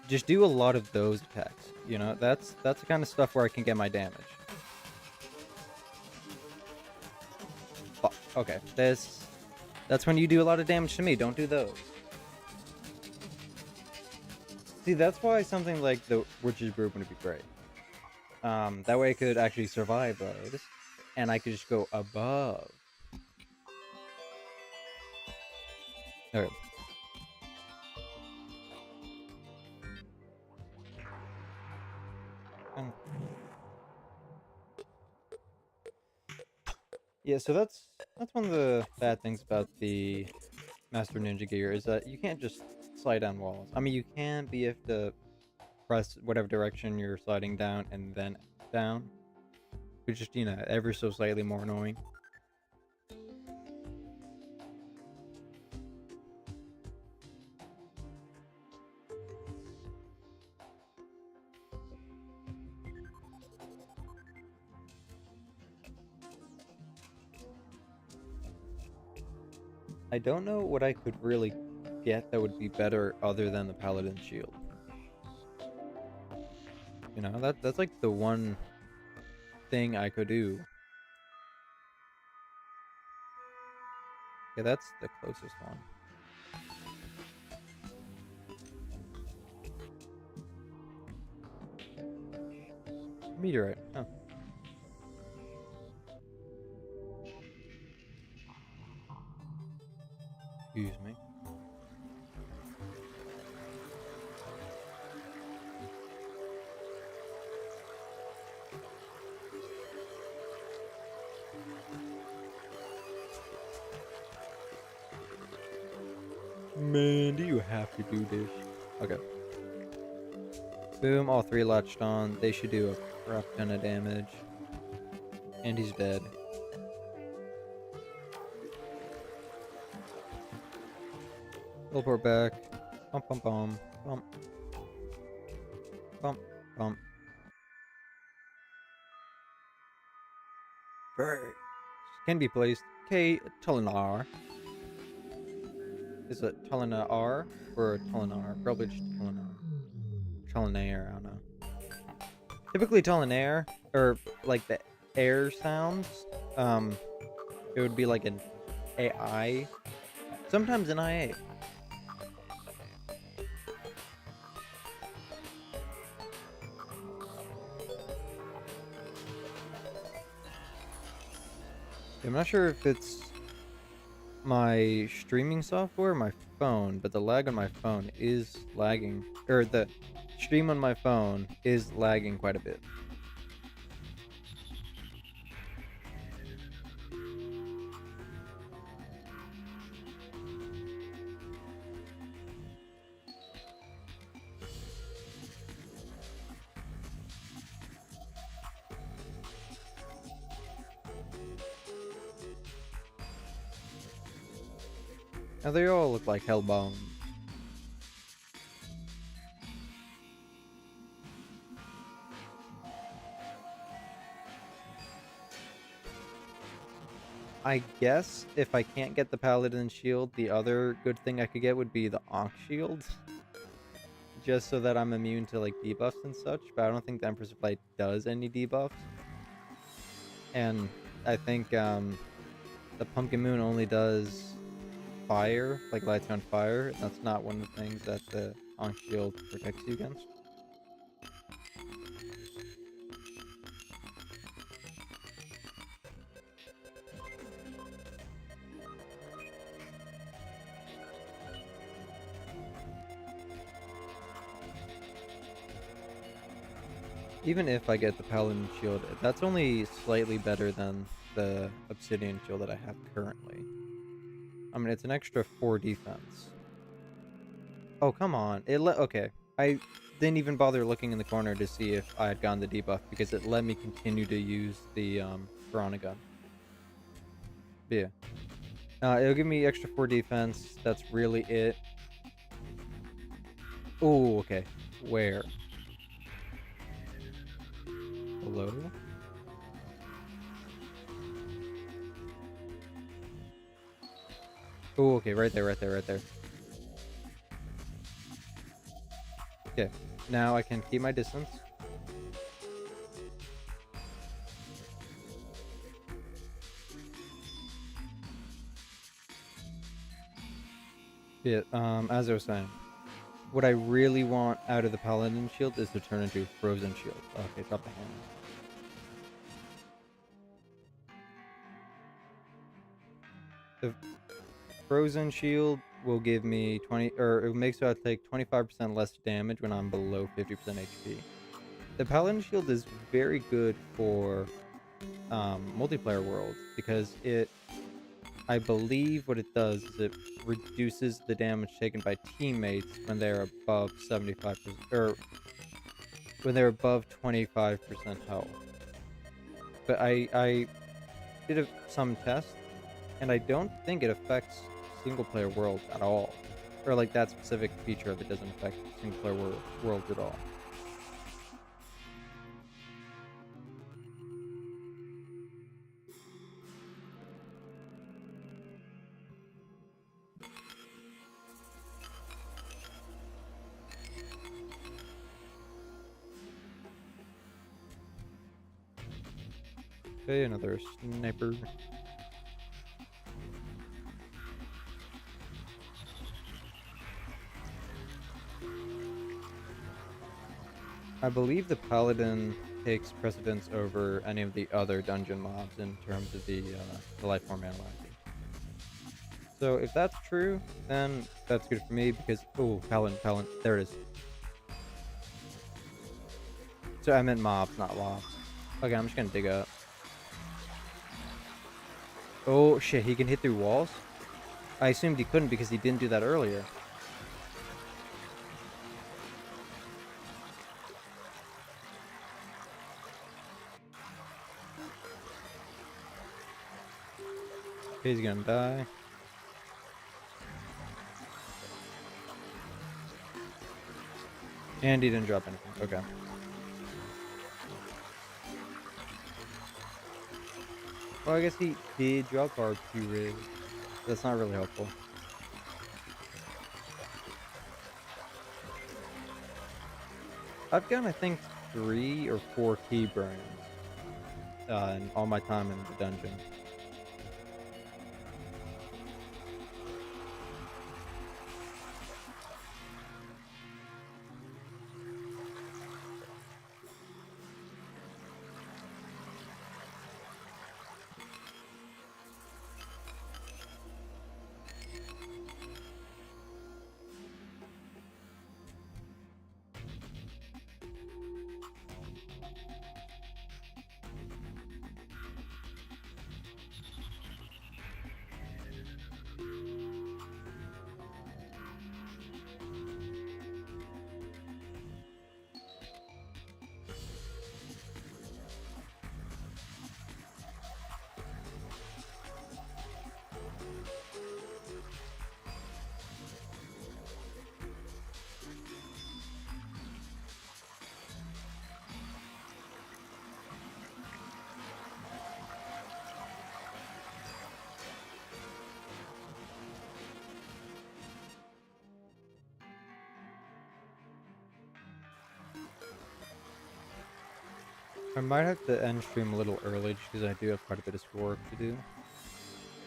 Just do a lot of those attacks. You know, that's the kind of stuff where I can get my damage. Fuck. Okay, that's when you do a lot of damage to me. Don't do those. See, that's why something like the Witch's Brew would be great. That way I could actually survive those, and I could just go above. Okay. Yeah, so that's one of the bad things about the Master Ninja Gear is that you can't just slide down walls. I mean, you can, but you have to press whatever direction you're sliding down and then down, which just, you know, ever so slightly more annoying. I don't know what I could really get that would be better other than the Paladin Shield. You know, that's like the one thing I could do. Yeah, that's the closest one. Meteorite. Oh. Excuse me. Man, do you have to do this? Okay. Boom, all 3 latched on. They should do a crap ton of damage. And he's dead. Teleport back. Bump, bump, bump. Bump. Bump, bump. Can be placed. K. Tolinar. Is it Tolinar or Tolinar? Probably just Tolinar. Tolinair, I don't know. Typically Tolinair, or like the air sounds, it would be like an AI. Sometimes an IA. I'm not sure if it's my streaming software or my phone, but the lag on my phone is lagging. Or the stream on my phone is lagging quite a bit. Now they all look like hellbound. I guess if I can't get the Paladin Shield, the other good thing I could get would be the Ankh Shield. Just so that I'm immune to like debuffs and such, but I don't think the Empress of Light does any debuffs. And I think the Pumpkin Moon only does fire, like lights on fire. That's not one of the things that the Ankh Shield protects you against. Even if I get the Paladin Shield, that's only slightly better than the Obsidian Shield that I have currently. I mean, it's an extra 4 defense. Oh, come on. Okay. I didn't even bother looking in the corner to see if I had gotten the debuff because it let me continue to use the Piranha Gun. But yeah. It'll give me extra 4 defense. That's really it. Oh, okay. Where? Hello? Oh, okay, right there, right there, right there. Okay, now I can keep my distance. Yeah, as I was saying, what I really want out of the Paladin shield is to turn into a Frozen shield. Okay, drop the hammer. The Frozen shield will give me 20, or it makes so I take 25% less damage when I'm below 50% HP. The Paladin shield is very good for multiplayer worlds because I believe what it does is it reduces the damage taken by teammates when they're above 75%, or when they're above 25% health. But I did some tests, and I don't think it affects single player worlds at all. Or like that specific feature of it doesn't affect single player worlds at all. Okay, another sniper. I believe the paladin takes precedence over any of the other dungeon mobs in terms of the life form analyzer. So if that's true, then that's good for me because paladin, there it is. So I meant mobs, not lobs. Okay, I'm just gonna dig up. Oh shit, he can hit through walls? I assumed he couldn't because he didn't do that earlier. Okay, he's gonna die. And he didn't drop anything. Okay. Well, I guess he did drop barbecue ribs. That's not really helpful. I've gotten, I think, 3 or 4 key burns in all my time in the dungeon. I might have to end stream a little early just because I do have quite a bit of schoolwork to do.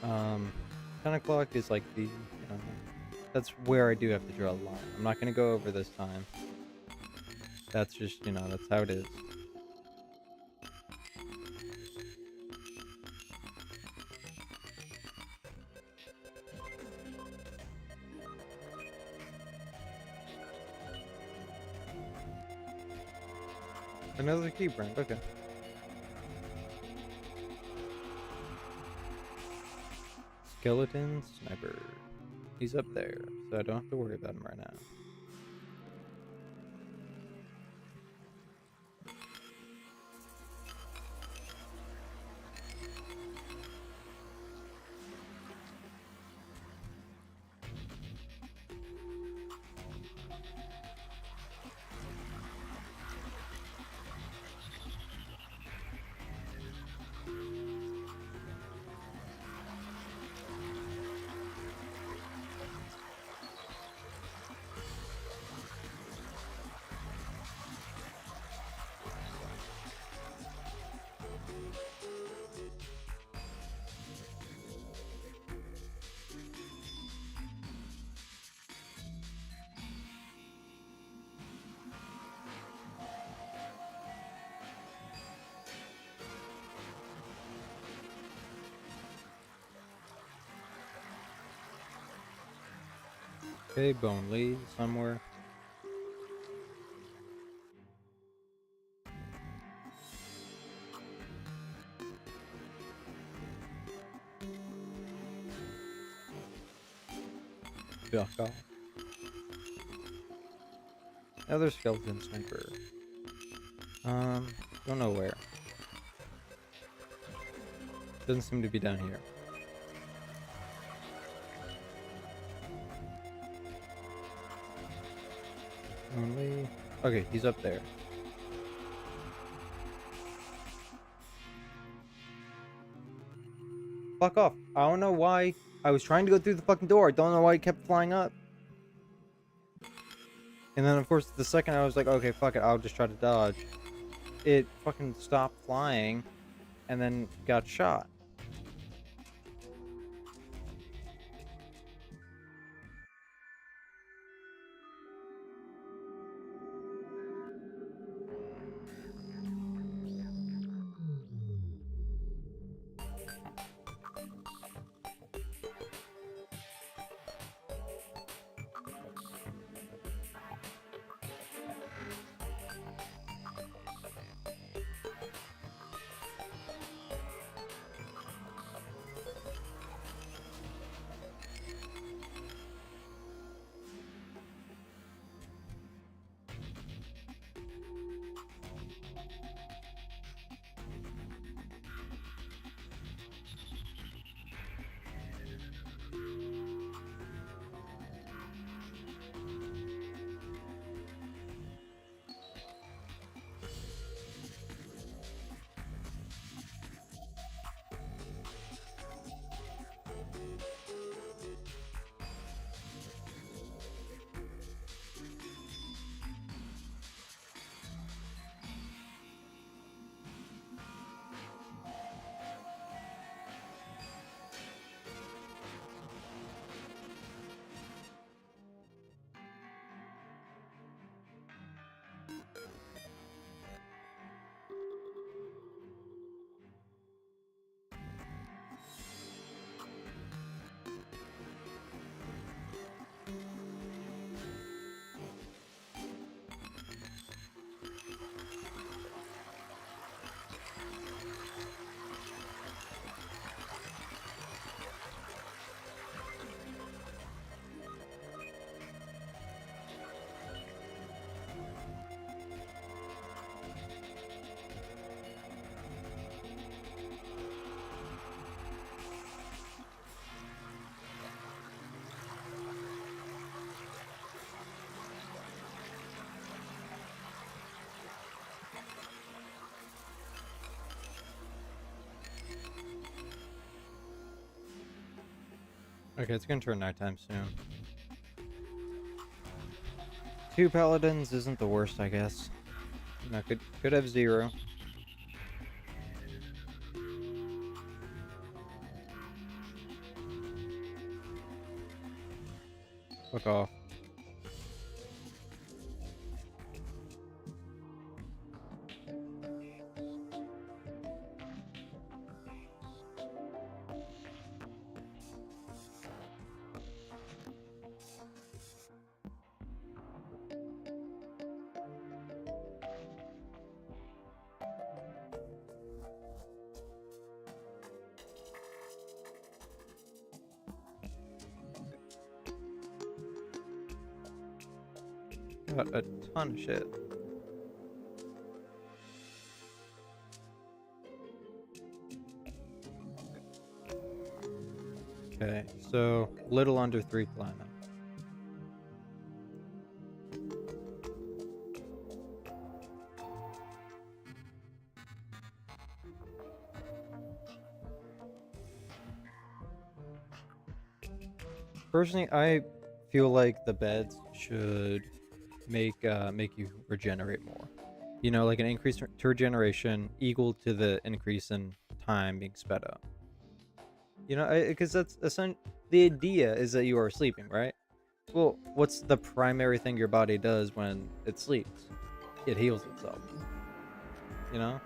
10 o'clock is like that's where I do have to draw a line. I'm not going to go over this time. That's just, that's how it is. Another key brand, okay. Skeleton sniper. He's up there, so I don't have to worry about him right now. Okay, bone leaves somewhere. Fuck off. Another skeleton sniper. Don't know where. Doesn't seem to be down here. Only. Okay, he's up there. Fuck off. I don't know why. I was trying to go through the fucking door. I don't know why it kept flying up. And then, of course, the second I was like, okay, fuck it, I'll just try to dodge. It fucking stopped flying and then got shot. Okay, it's gonna turn nighttime soon. 2 paladins isn't the worst, I guess. No, could have 0. Fuck off. Got a ton of shit. Okay, so little under 3 platinum. Personally, I feel like the beds should make you regenerate more. You know, like an increase to regeneration equal to the increase in time being sped up. You know, because that's the idea is that you are sleeping, right? Well, what's the primary thing your body does when it sleeps? It heals itself. You know?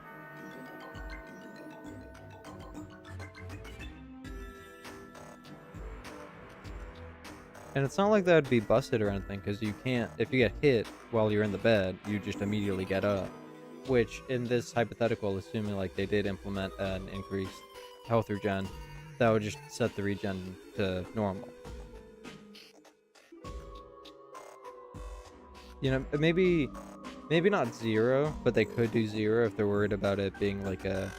And it's not like that would be busted or anything, because you can't, if you get hit while you're in the bed, you just immediately get up. Which, in this hypothetical, assuming like they did implement an increased health regen, that would just set the regen to normal. You know, maybe not 0, but they could do 0 if they're worried about it being like a,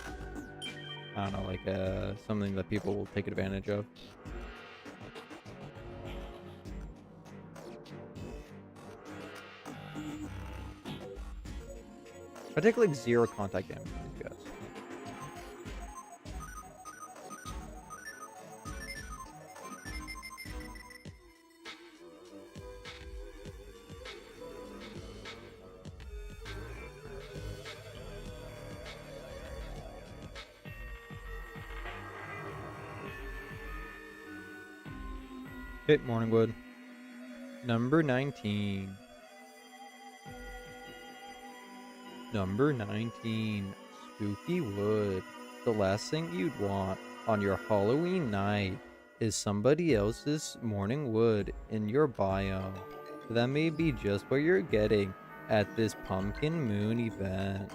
I don't know, like a something that people will take advantage of. I take like 0 contact damage from these guys. Hit Morningwood. Number 19. Number 19. Spooky Wood. The last thing you'd want on your Halloween night is somebody else's morning wood in your biome. That may be just what you're getting at this Pumpkin Moon event.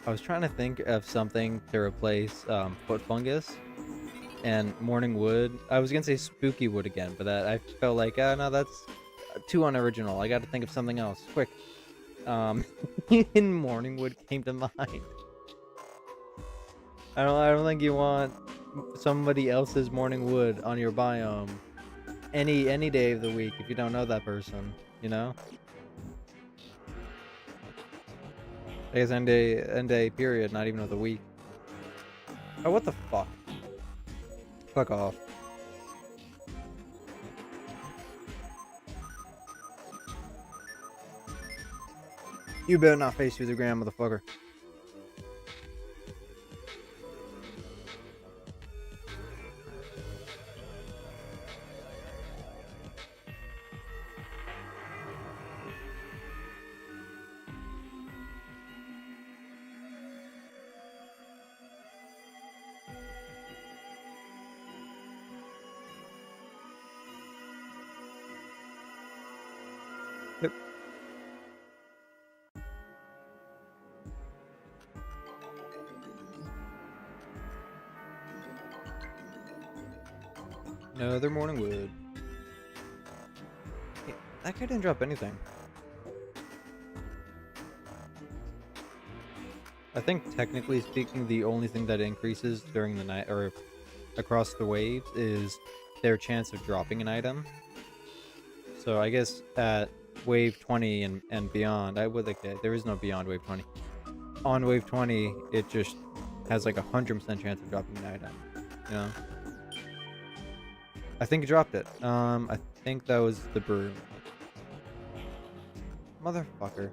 I was trying to think of something to replace foot fungus and morning wood. I was gonna say spooky wood again, but that I felt like, no, that's too unoriginal. I got to think of something else, quick. Morning wood came to mind. I don't think you want somebody else's morning wood on your biome any day of the week if you don't know that person, you know? I guess end day period, not even of the week. Oh, what the fuck? Fuck off. You better not face through the ground, motherfucker. Yep. Another morning wood. Hey, that guy didn't drop anything. I think technically speaking, the only thing that increases during the night or across the waves is their chance of dropping an item. So I guess at wave 20 and beyond, okay, there is no beyond wave 20. On wave 20, it just has like 100% chance of dropping an item. You know? I think it dropped it. I think that was the broom. Motherfucker.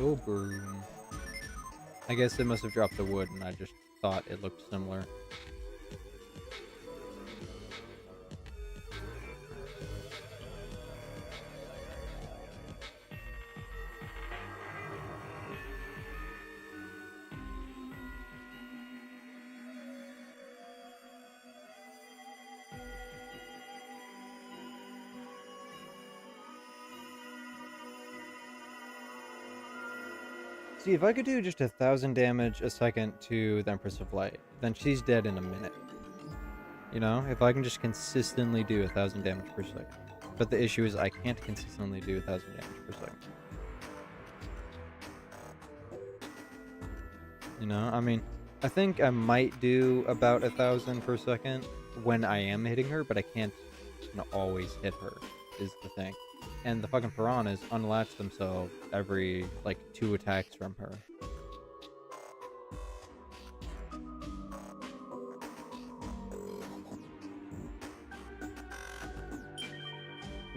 Oh, broom. I guess it must have dropped the wood and I just thought it looked similar. See, if I could do just 1,000 damage a second to the Empress of Light, then she's dead in a minute. You know, if I can just consistently do 1,000 damage per second. But the issue is I can't consistently do 1,000 damage per second. You know, I mean, I think I might do about 1,000 per second when I am hitting her, but I can't always hit her, is the thing. And the fucking piranhas unlatch themselves every, like, 2 attacks from her.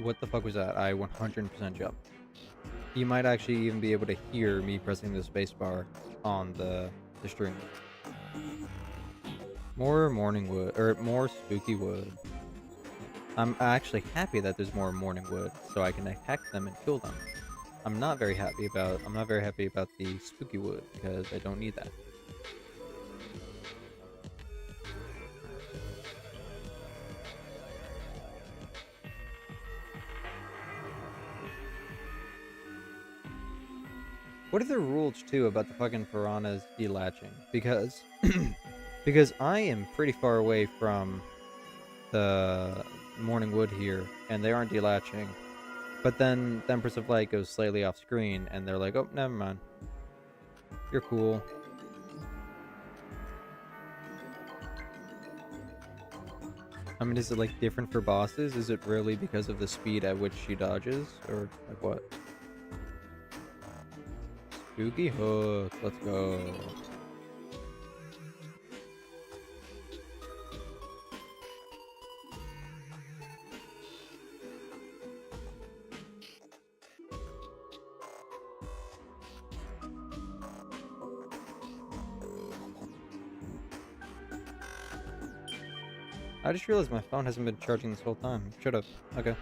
What the fuck was that? I 100% jumped. You might actually even be able to hear me pressing the spacebar on the stream. More morning wood, or more spooky wood. I'm actually happy that there's more morning wood, so I can attack them and kill them. I'm not very happy about the spooky wood because I don't need that. What are the rules too about the fucking piranhas delatching? Because because I am pretty far away from the morning wood here, and they aren't delatching. But then the Empress of Light goes slightly off screen, and they're like, "Oh, never mind. You're cool." I mean, is it like different for bosses? Is it really because of the speed at which she dodges, or like what? Spooky hook. Let's go. I just realized my phone hasn't been charging this whole time. Should have. Okay.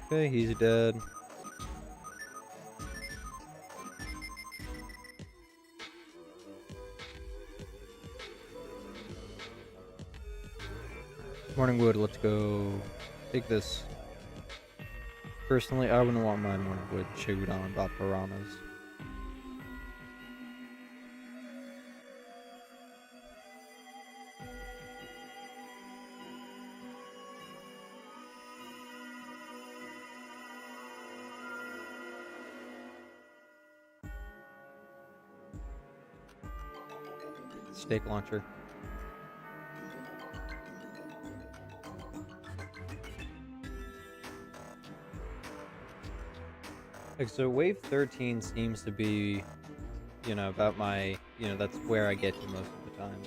Okay, he's dead. Morning wood, let's go. Take this. Personally, I wouldn't want my morning wood chewed on by piranhas. Steak launcher. Okay, so wave 13 seems to be, about my, that's where I get to most of the time.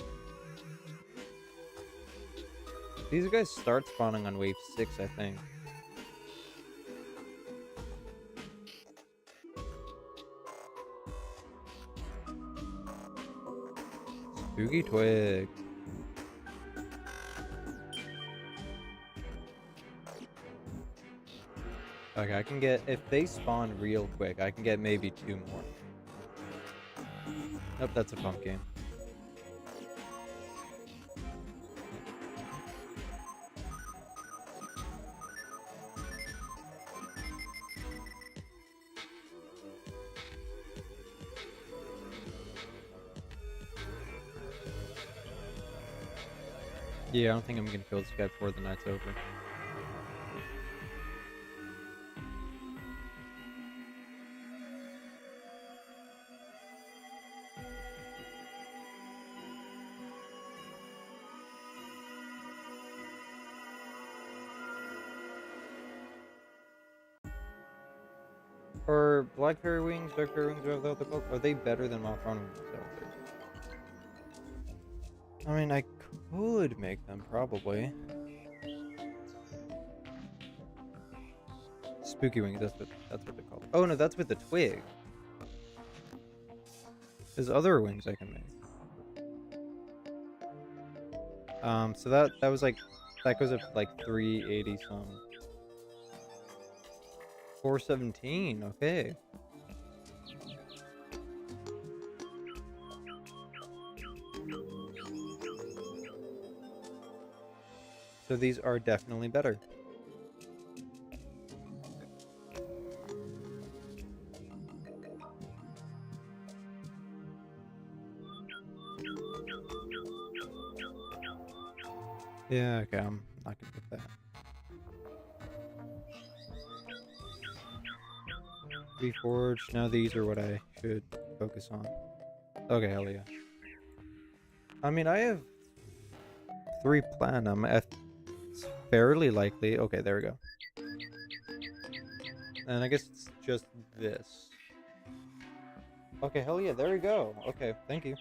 These guys start spawning on wave 6, I think. Spooky twig. Okay, I can get, if they spawn real quick, I can get maybe 2 more. Nope, that's a pumpkin. Yeah, I don't think I'm gonna kill this guy before the night's over. Are black fairy wings, dark fairy wings, whatever they're called, are they better than mothron wings? I mean, I could make them, probably. Spooky wings, that's what they're called. Oh no, that's with the twig. There's other wings I can make. So that was like, that goes up to like 380 some. 417, okay. So these are definitely better. Yeah, okay, I'm not gonna get that. Reforged, now these are what I should focus on. Okay, hell yeah. I mean, I have 3 platinum. It's fairly likely. Okay, there we go. And I guess it's just this. Okay, hell yeah, there we go. Okay, thank you.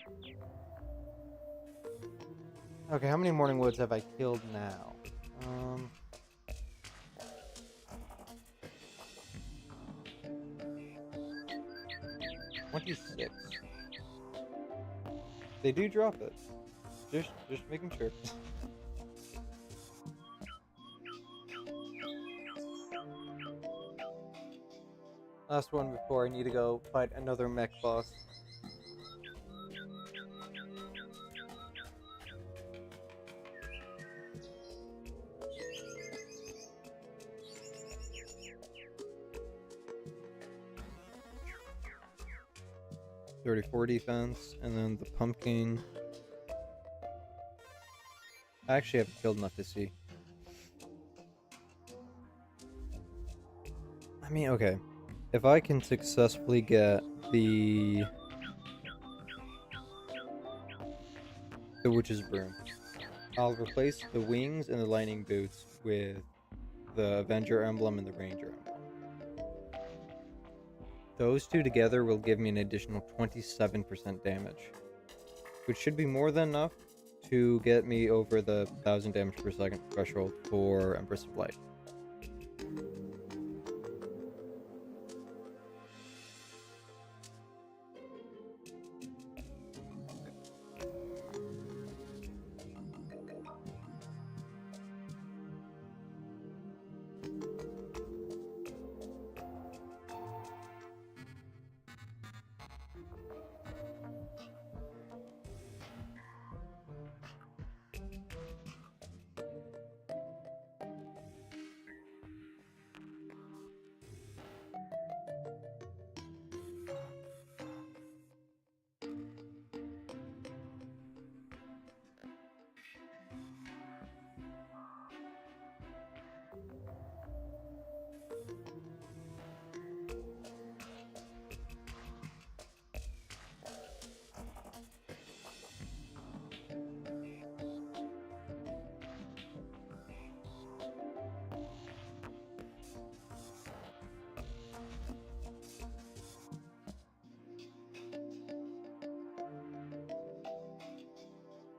Okay, how many morning woods have I killed now? 26. They do drop it. Just making sure. Last one before I need to go fight another mech boss. .34 defense, and then the pumpkin. I actually haven't killed enough to see. I mean, okay. If I can successfully get the witch's broom, I'll replace the wings and the lightning boots with the Avenger emblem and the Ranger emblem. Those two together will give me an additional 27% damage, which should be more than enough to get me over the 1000 damage per second threshold for Empress of Light.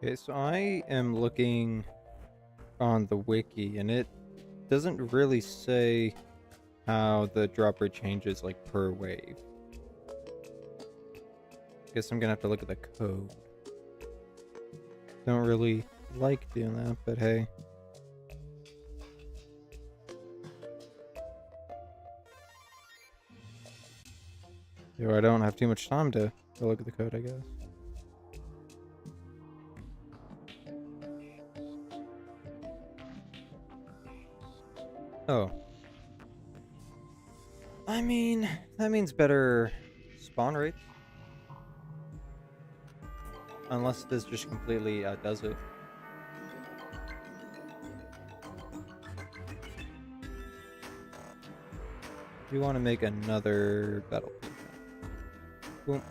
Okay, so I am looking on the wiki, and it doesn't really say how the drop rate changes like per wave. Guess I'm gonna have to look at the code. Don't really like doing that, but hey. Yo, I don't have too much time to look at the code, I guess. Oh. I mean, that means better spawn rates. Unless this just completely does it. We want to make another battlefield. Boom.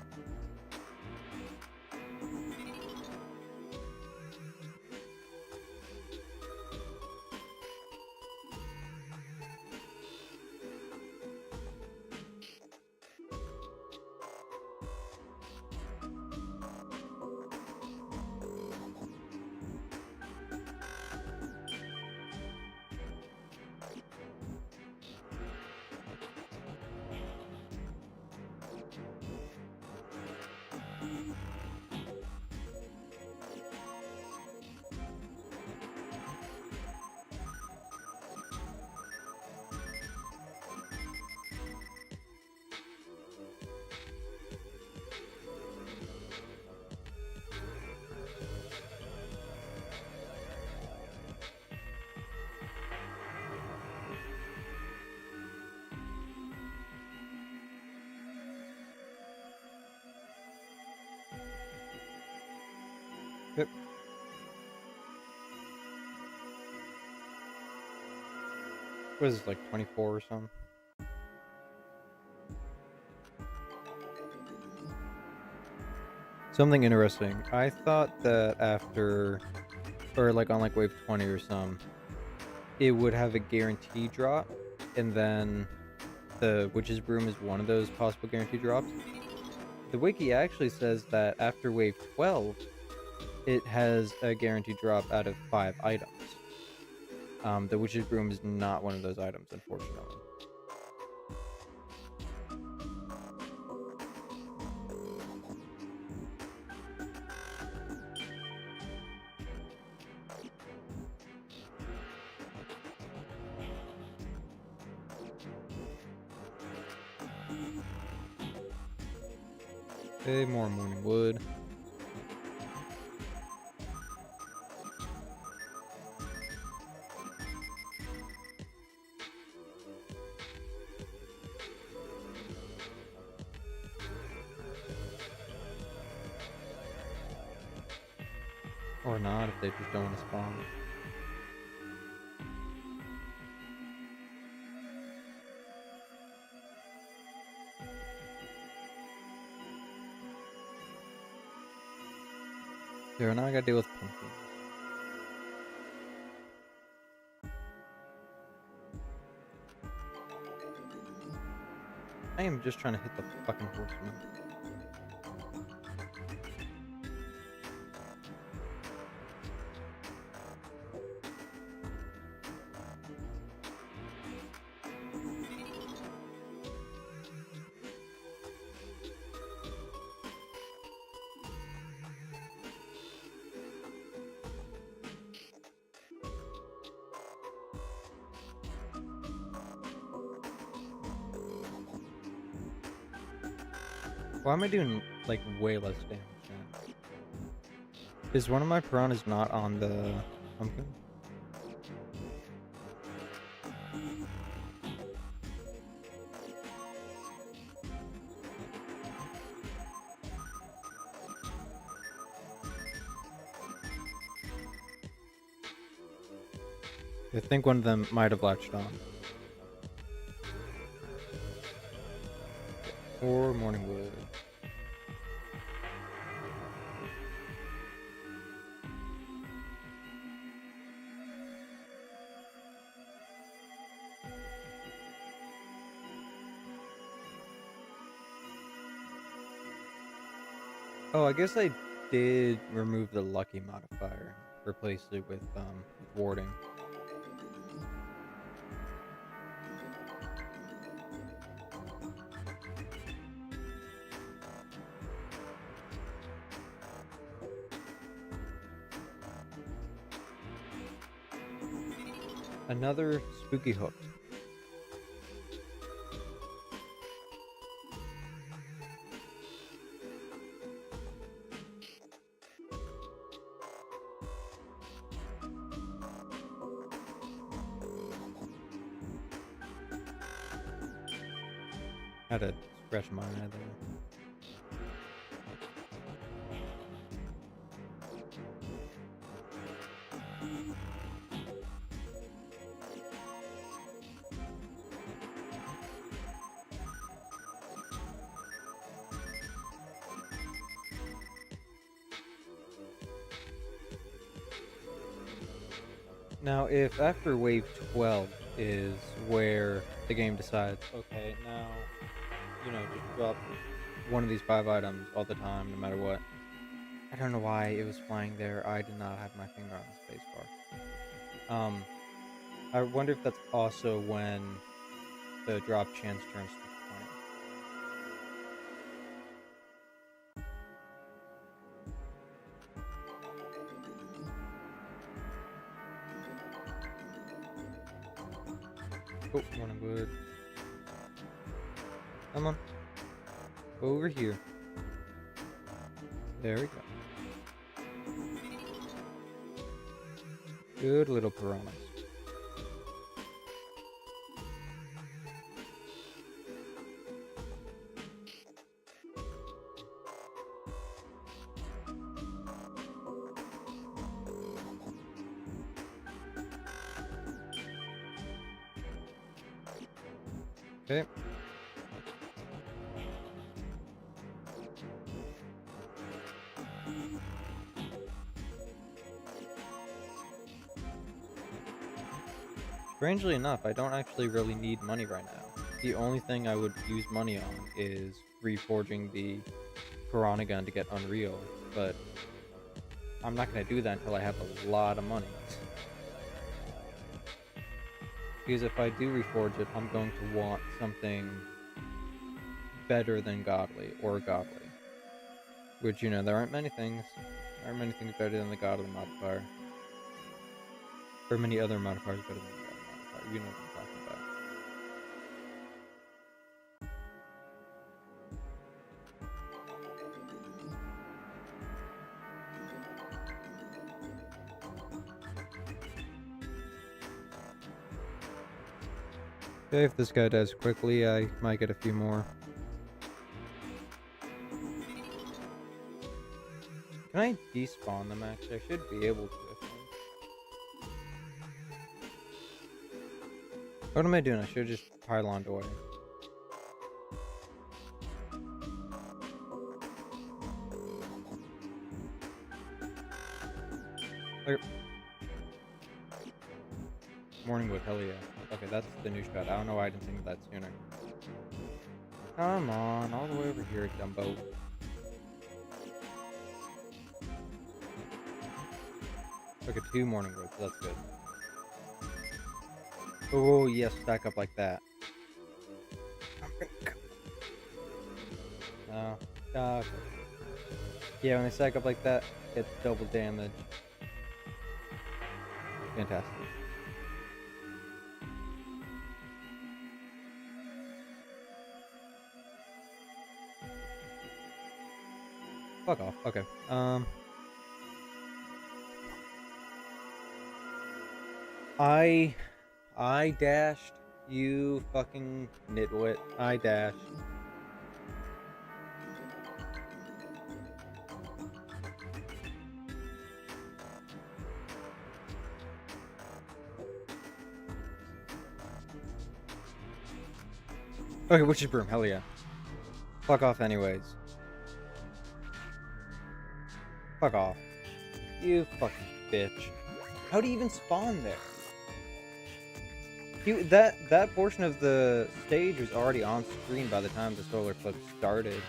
Yep. What is this, like 24 or something? Something interesting. I thought that after, or like on like wave 20 or some, it would have a guarantee drop, and then the Witch's Broom is one of those possible guarantee drops. The wiki actually says that after wave 12, it has a guaranteed drop out of 5 items. The Witch's Broom is not one of those items, unfortunately. Okay, more morning wood. Or not, if they just don't want to spawn. There, now I gotta deal with pumpkins. I am just trying to hit the fucking horseman. Why am I doing, like, way less damage now? Is one of my piranhas not on the pumpkin? I think one of them might have latched on. Or morning wood. Oh, I guess I did remove the lucky modifier. Replace it with warding. Another spooky hook. Had to scratch my eye there. Now, if after wave 12 is where the game decides, okay, now, just drop one of these 5 items all the time, no matter what. I don't know why it was flying there. I did not have my finger on the spacebar. I wonder if that's also when the drop chance turns to 20. Oh, morning wood. Come on. Over here. There we go. Good little piranhas. Okay. Strangely enough, I don't actually really need money right now. The only thing I would use money on is reforging the Piranha gun to get Unreal, but I'm not going to do that until I have a lot of money. Because if I do reforge it, I'm going to want something better than godly or godly. Which, there aren't many things. There aren't many things better than the godly modifier. Or many other modifiers better than the godly modifier. You know what I'm talking about. Okay, if this guy dies quickly, I might get a few more. Can I despawn them, actually? I should be able to, I think. What am I doing? I should have just pyloned away. Okay. Morning wood, hell yeah. Okay, that's the new shot. I don't know why I didn't think of that sooner. Come on, all the way over here, Dumbo. Okay, 2 morning woods, that's good. Oh, yes, stack up like that. Oh, okay. Yeah, when they stack up like that, it's double damage. Fantastic. Fuck off. Okay. I dashed. You fucking nitwit. I dashed. Okay, witch's broom. Hell yeah. Fuck off anyways. Fuck off. You fucking bitch. How do you even spawn there? That portion of the stage was already on screen by the time the solar eclipse started.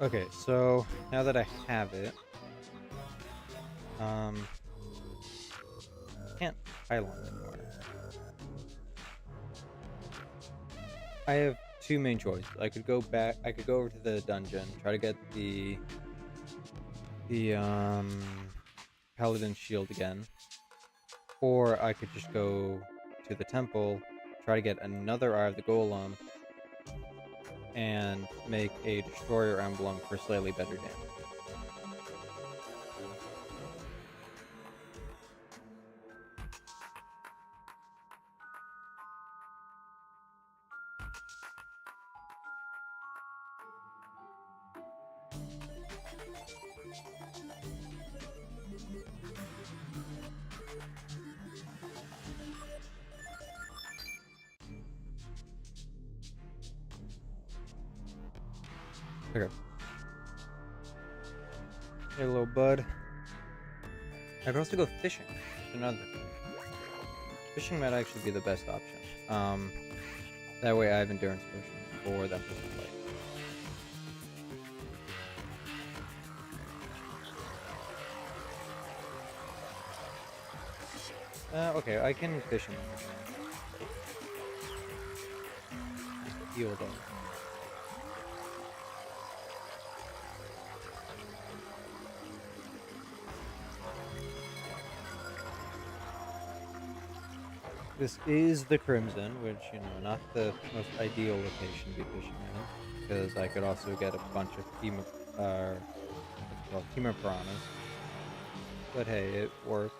Okay, so now that I have it, can't pylon anymore. I have 2 main choices. I could go over to the dungeon, try to get the paladin shield again, or I could just go to the temple, try to get another Eye of the Golem, and make a destroyer emblem for slightly better damage. Okay. Hey, little bud. I could also go fishing. That's another thing. Fishing might actually be the best option. That way I have endurance potions for that first fight. Okay, I can fish in there. Heal them. This is the Crimson, which, you know, not the most ideal location to be fishing in, because I could also get a bunch of Temur piranhas. But hey, it works.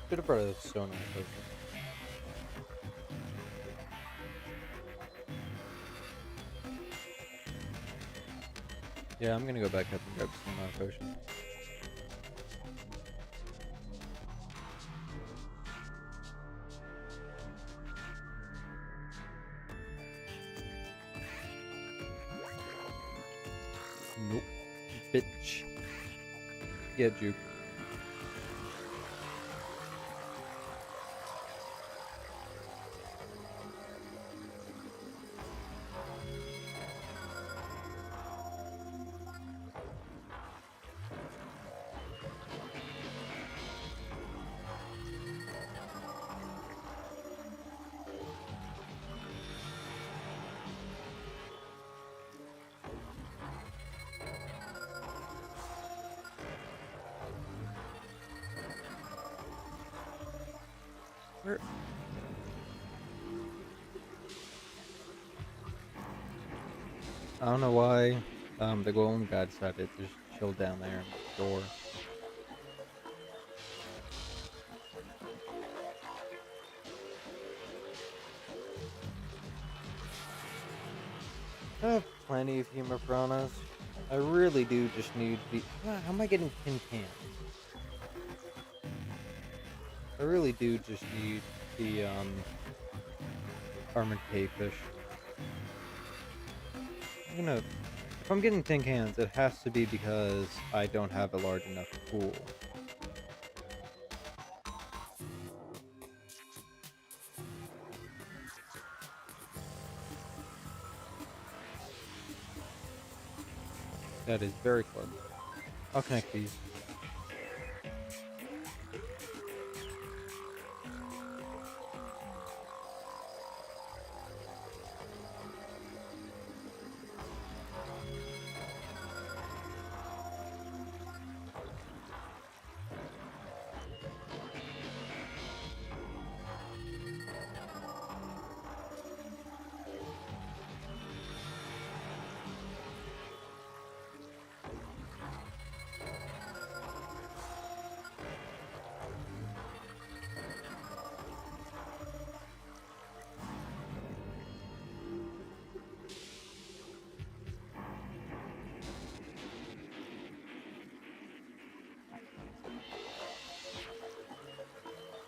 Should have brought a stone on potion. Yeah, I'm gonna go back up and grab some potions. Nope. Bitch. Yeah, juke. Where? I don't know why the Golem guy decided to just chill down there in the door. I have plenty of humor piranhas. I really do just need the. How am I getting tin cans? I really do just need the armored cavefish. I'm gonna. If I'm getting tin cans, it has to be because I don't have a large enough pool. That is very clever. I'll connect these.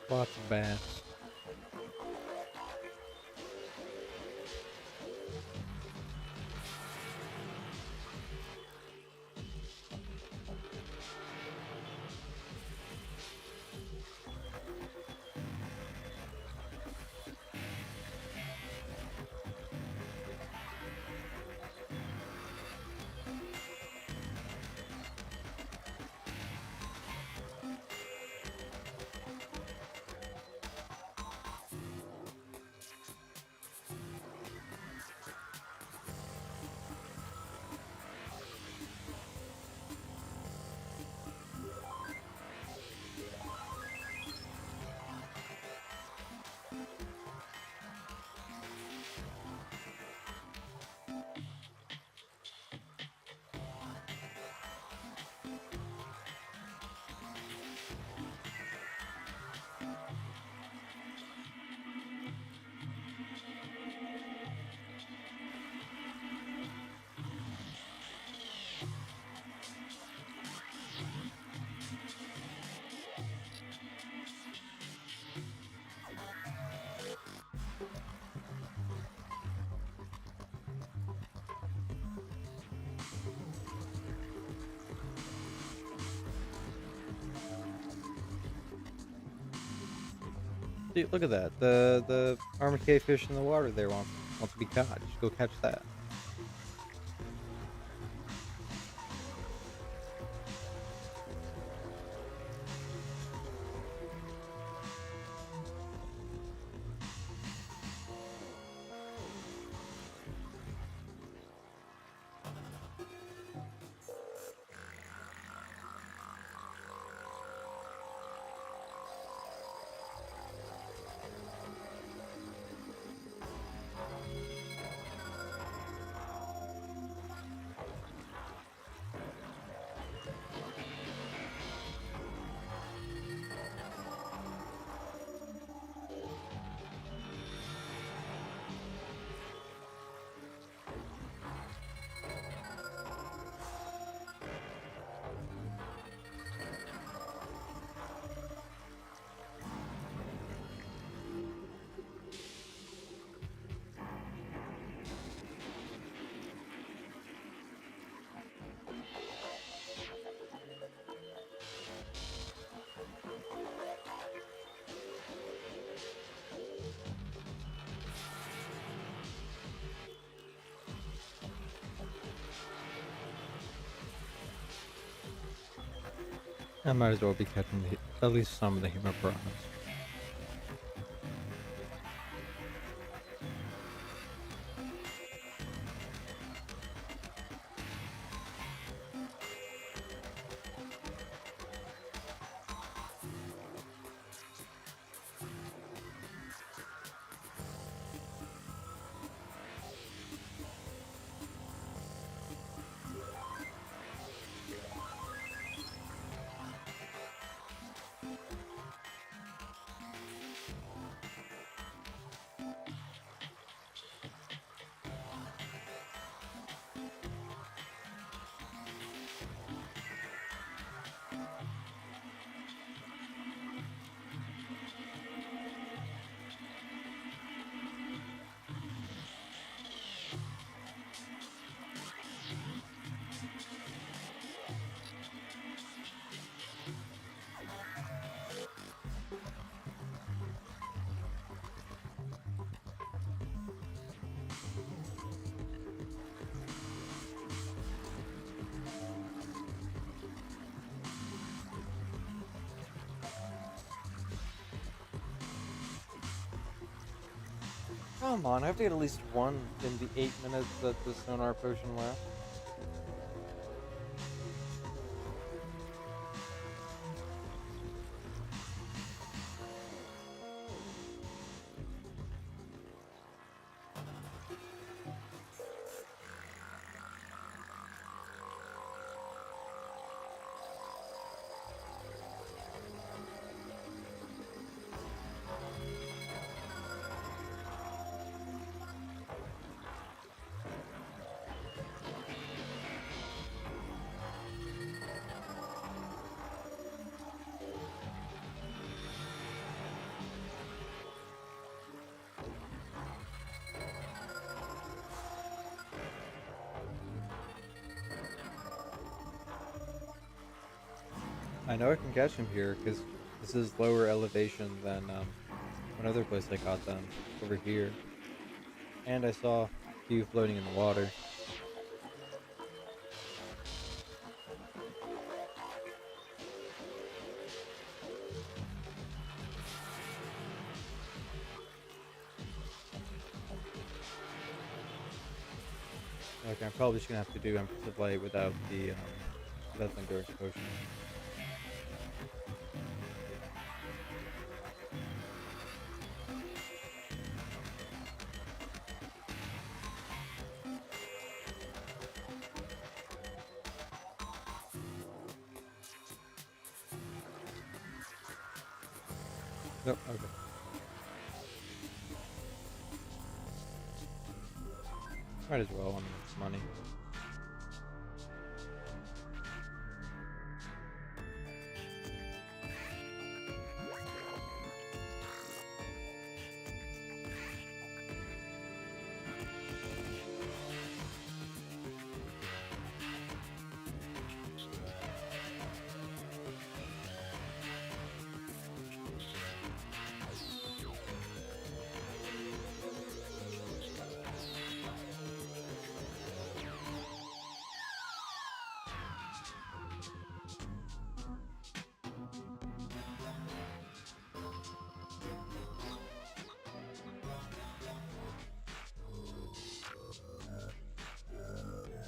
Lots of bass. See, look at that. The armored cavefish in the water there wants to be caught. Just go catch that. I might as well be catching at least some of the human piranhas. Come on, I have to get at least one in the 8 minutes that the sonar potion lasts. I know I can catch him here because this is lower elevation than another place I caught them over here. And I saw a few floating in the water. Okay, I'm probably just gonna have to do Empress of Light without the Endurance Potion. Nope, okay. Might as well, I mean, it's money.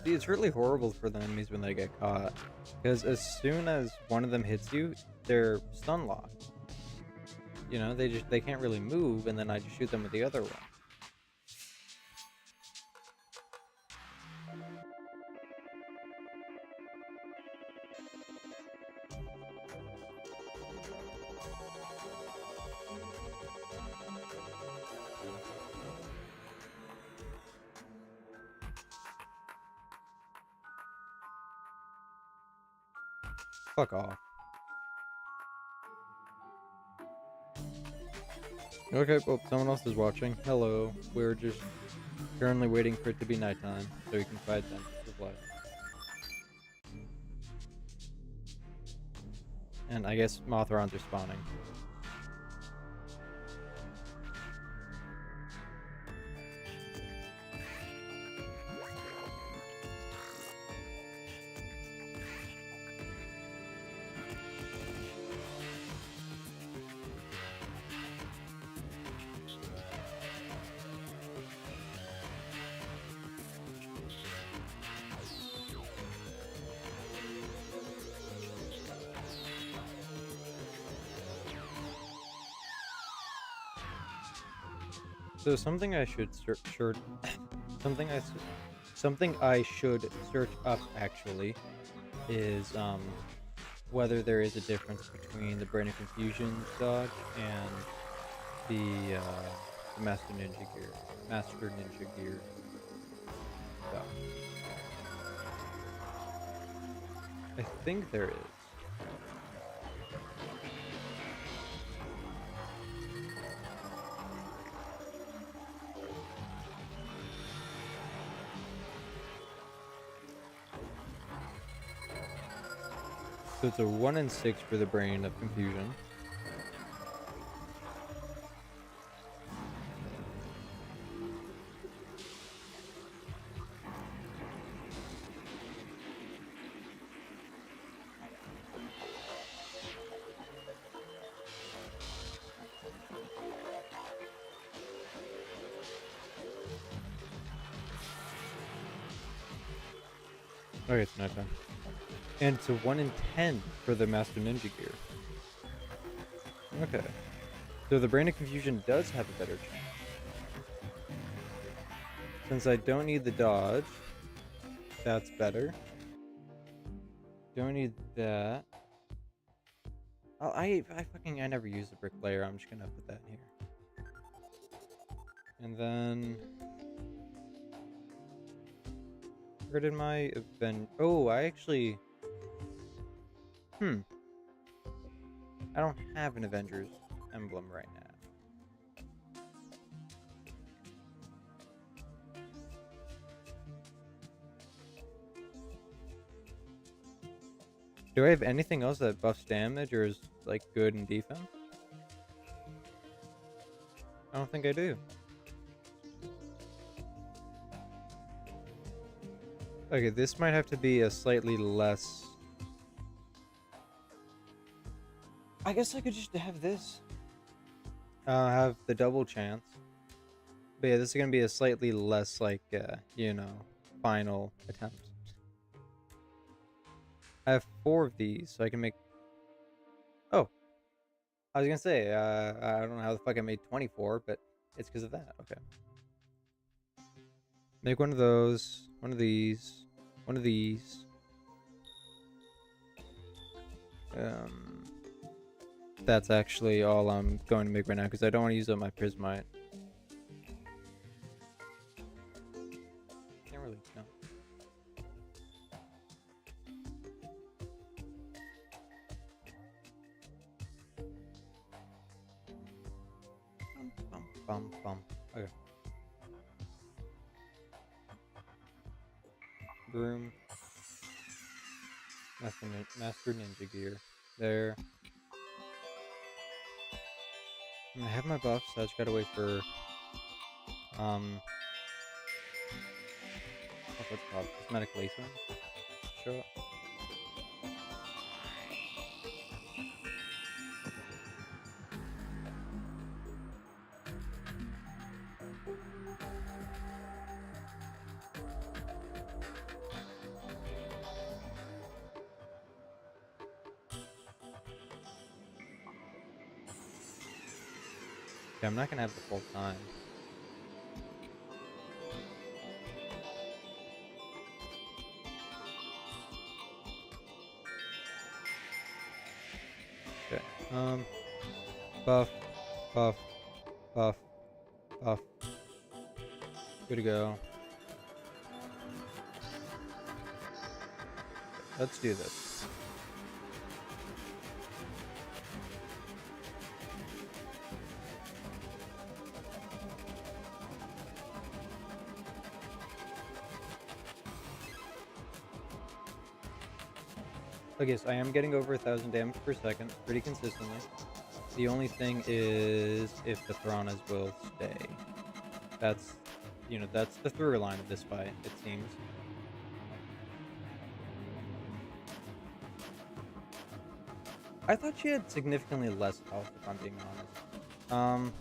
See, it's really horrible for the enemies when they get caught, because as soon as one of them hits you, they're stun locked. You know, they can't really move, and then I just shoot them with the other one. Fuck off. Okay, well, someone else is watching. Hello. We're just currently waiting for it to be nighttime so we can fight them with light. And I guess Mothrons are spawning. So something I should something something I should search up actually is whether there is a difference between the Brain of Confusion dodge and the Master Ninja Gear dodge. I think there is. So it's a 1 in 6 for the Brain of Confusion. Okay, it's nighttime. And it's a 1 in 10 for the Master Ninja Gear. Okay. So the Brain of Confusion does have a better chance. Since I don't need the dodge, that's better. Don't need that. I never use the brick layer. I'm just gonna put that in here. And then where did my event? Oh, I actually. I don't have an Avengers emblem right now. Do I have anything else that buffs damage or is like good in defense? I don't think I do. Okay, this might have to be a slightly less. I guess I could just have this. Have the double chance. But yeah, this is gonna be a slightly less like final attempt. I have 4 of these, so I can make. Oh, I was gonna say I don't know how the fuck I made 24, but it's because of that. Okay. Make one of those, one of these, one of these. That's actually all I'm going to make right now because I don't want to use up my prismite. Can't really no. Okay. Broom. Master Ninja Gear. There. I have my buffs, so I just gotta wait for what's it called? Cosmetic lacing. Show up. Okay, I'm not gonna have the full time. Okay. Buff, buff, buff, buff. Good to go. Let's do this. Okay, so I am getting over 1,000 damage per second pretty consistently. The only thing is if the piranhas will stay. That's, that's the through line of this fight, it seems. I thought she had significantly less health, if I'm being honest.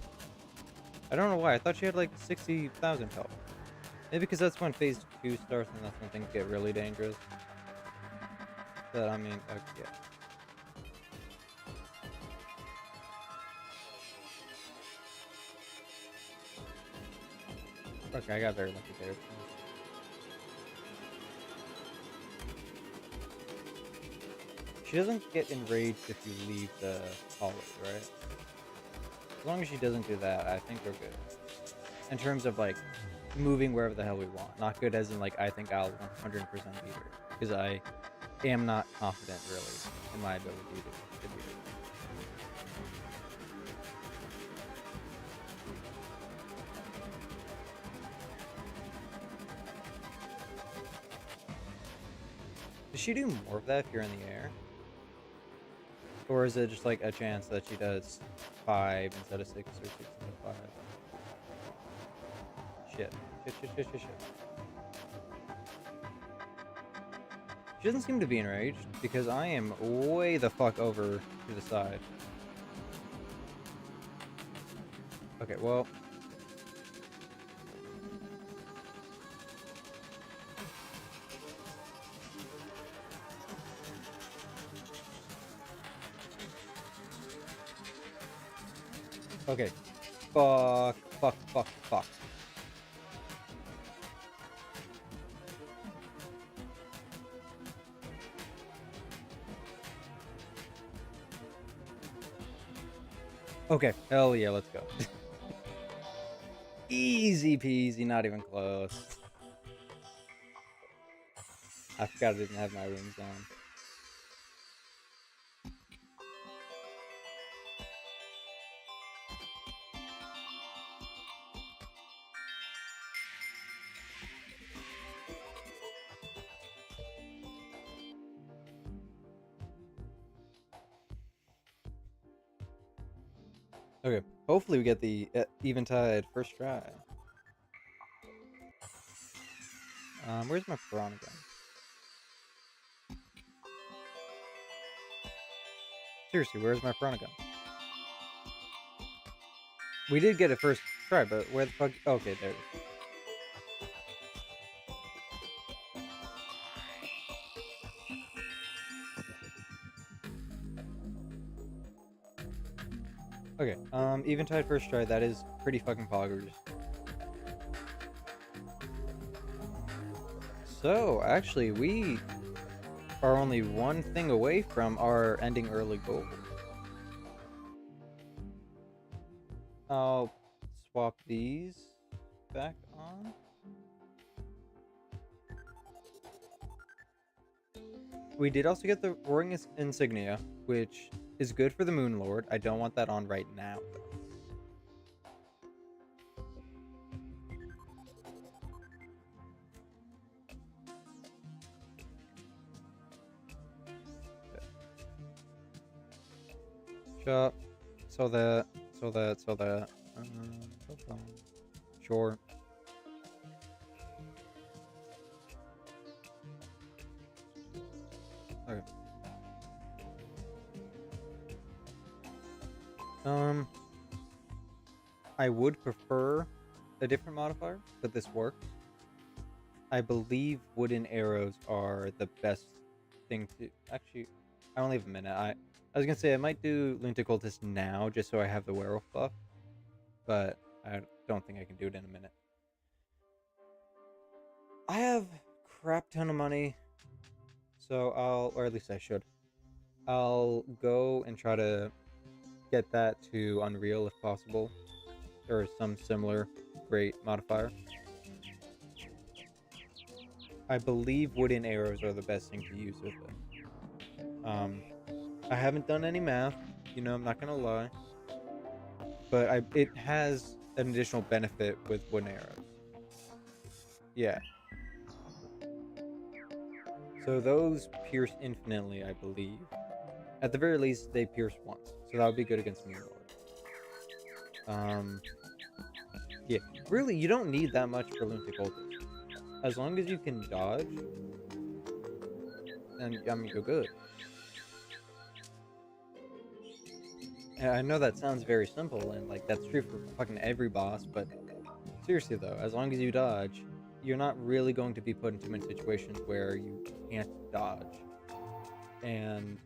I don't know why. I thought she had like 60,000 health. Maybe because that's when phase 2 starts and that's when things get really dangerous. But I mean, okay. Okay, I got very lucky there. She doesn't get enraged if you leave the hallway, right? As long as she doesn't do that, I think we're good. In terms of, like, moving wherever the hell we want. Not good as in, like, I think I'll 100% beat her. Because I am not confident, really, in my ability to beat her. Does she do more of that if you're in the air? Or is it just, like, a chance that she does 5 instead of 6 or 6 instead of 5? Shit. Shit. She doesn't seem to be enraged, because I am way the fuck over to the side. Okay, well... Okay. Fuck. Okay, hell yeah, let's go. Easy peasy, not even close. I forgot I didn't have my rooms on. Okay, hopefully we get the eventide first try. Where's my piranha gun? Seriously, where's my piranha gun? We did get it first try, but where the fuck? Okay, there it is. Okay, eventide first try, that is pretty fucking poggers. So, actually, we are only one thing away from our ending early goal. I'll swap these back on. We did also get the Roaring Insignia, which is good for the Moon Lord. I don't want that on right now, though. Shop. So that. Sure. Okay. I would prefer a different modifier, but this works. I believe wooden arrows are the best thing to... Actually, I only have a minute. I was gonna say I might do Lunta Cultist now, just so I have the werewolf buff. But I don't think I can do it in a minute. I have crap ton of money, so or at least I should. I'll go and try to get that to Unreal if possible, or some similar great modifier. I believe wooden arrows are the best thing to use with it. I haven't done any math, I'm not gonna lie, but it has an additional benefit with wooden arrows. Yeah. So those pierce infinitely, I believe. At the very least, they pierce once, so that would be good against Moon Lord. Yeah, really, you don't need that much for Lunta Cultist. As long as you can dodge, then you're good. And I know that sounds very simple, and like that's true for fucking every boss, but seriously though, as long as you dodge, you're not really going to be put in too many situations where you can't dodge, and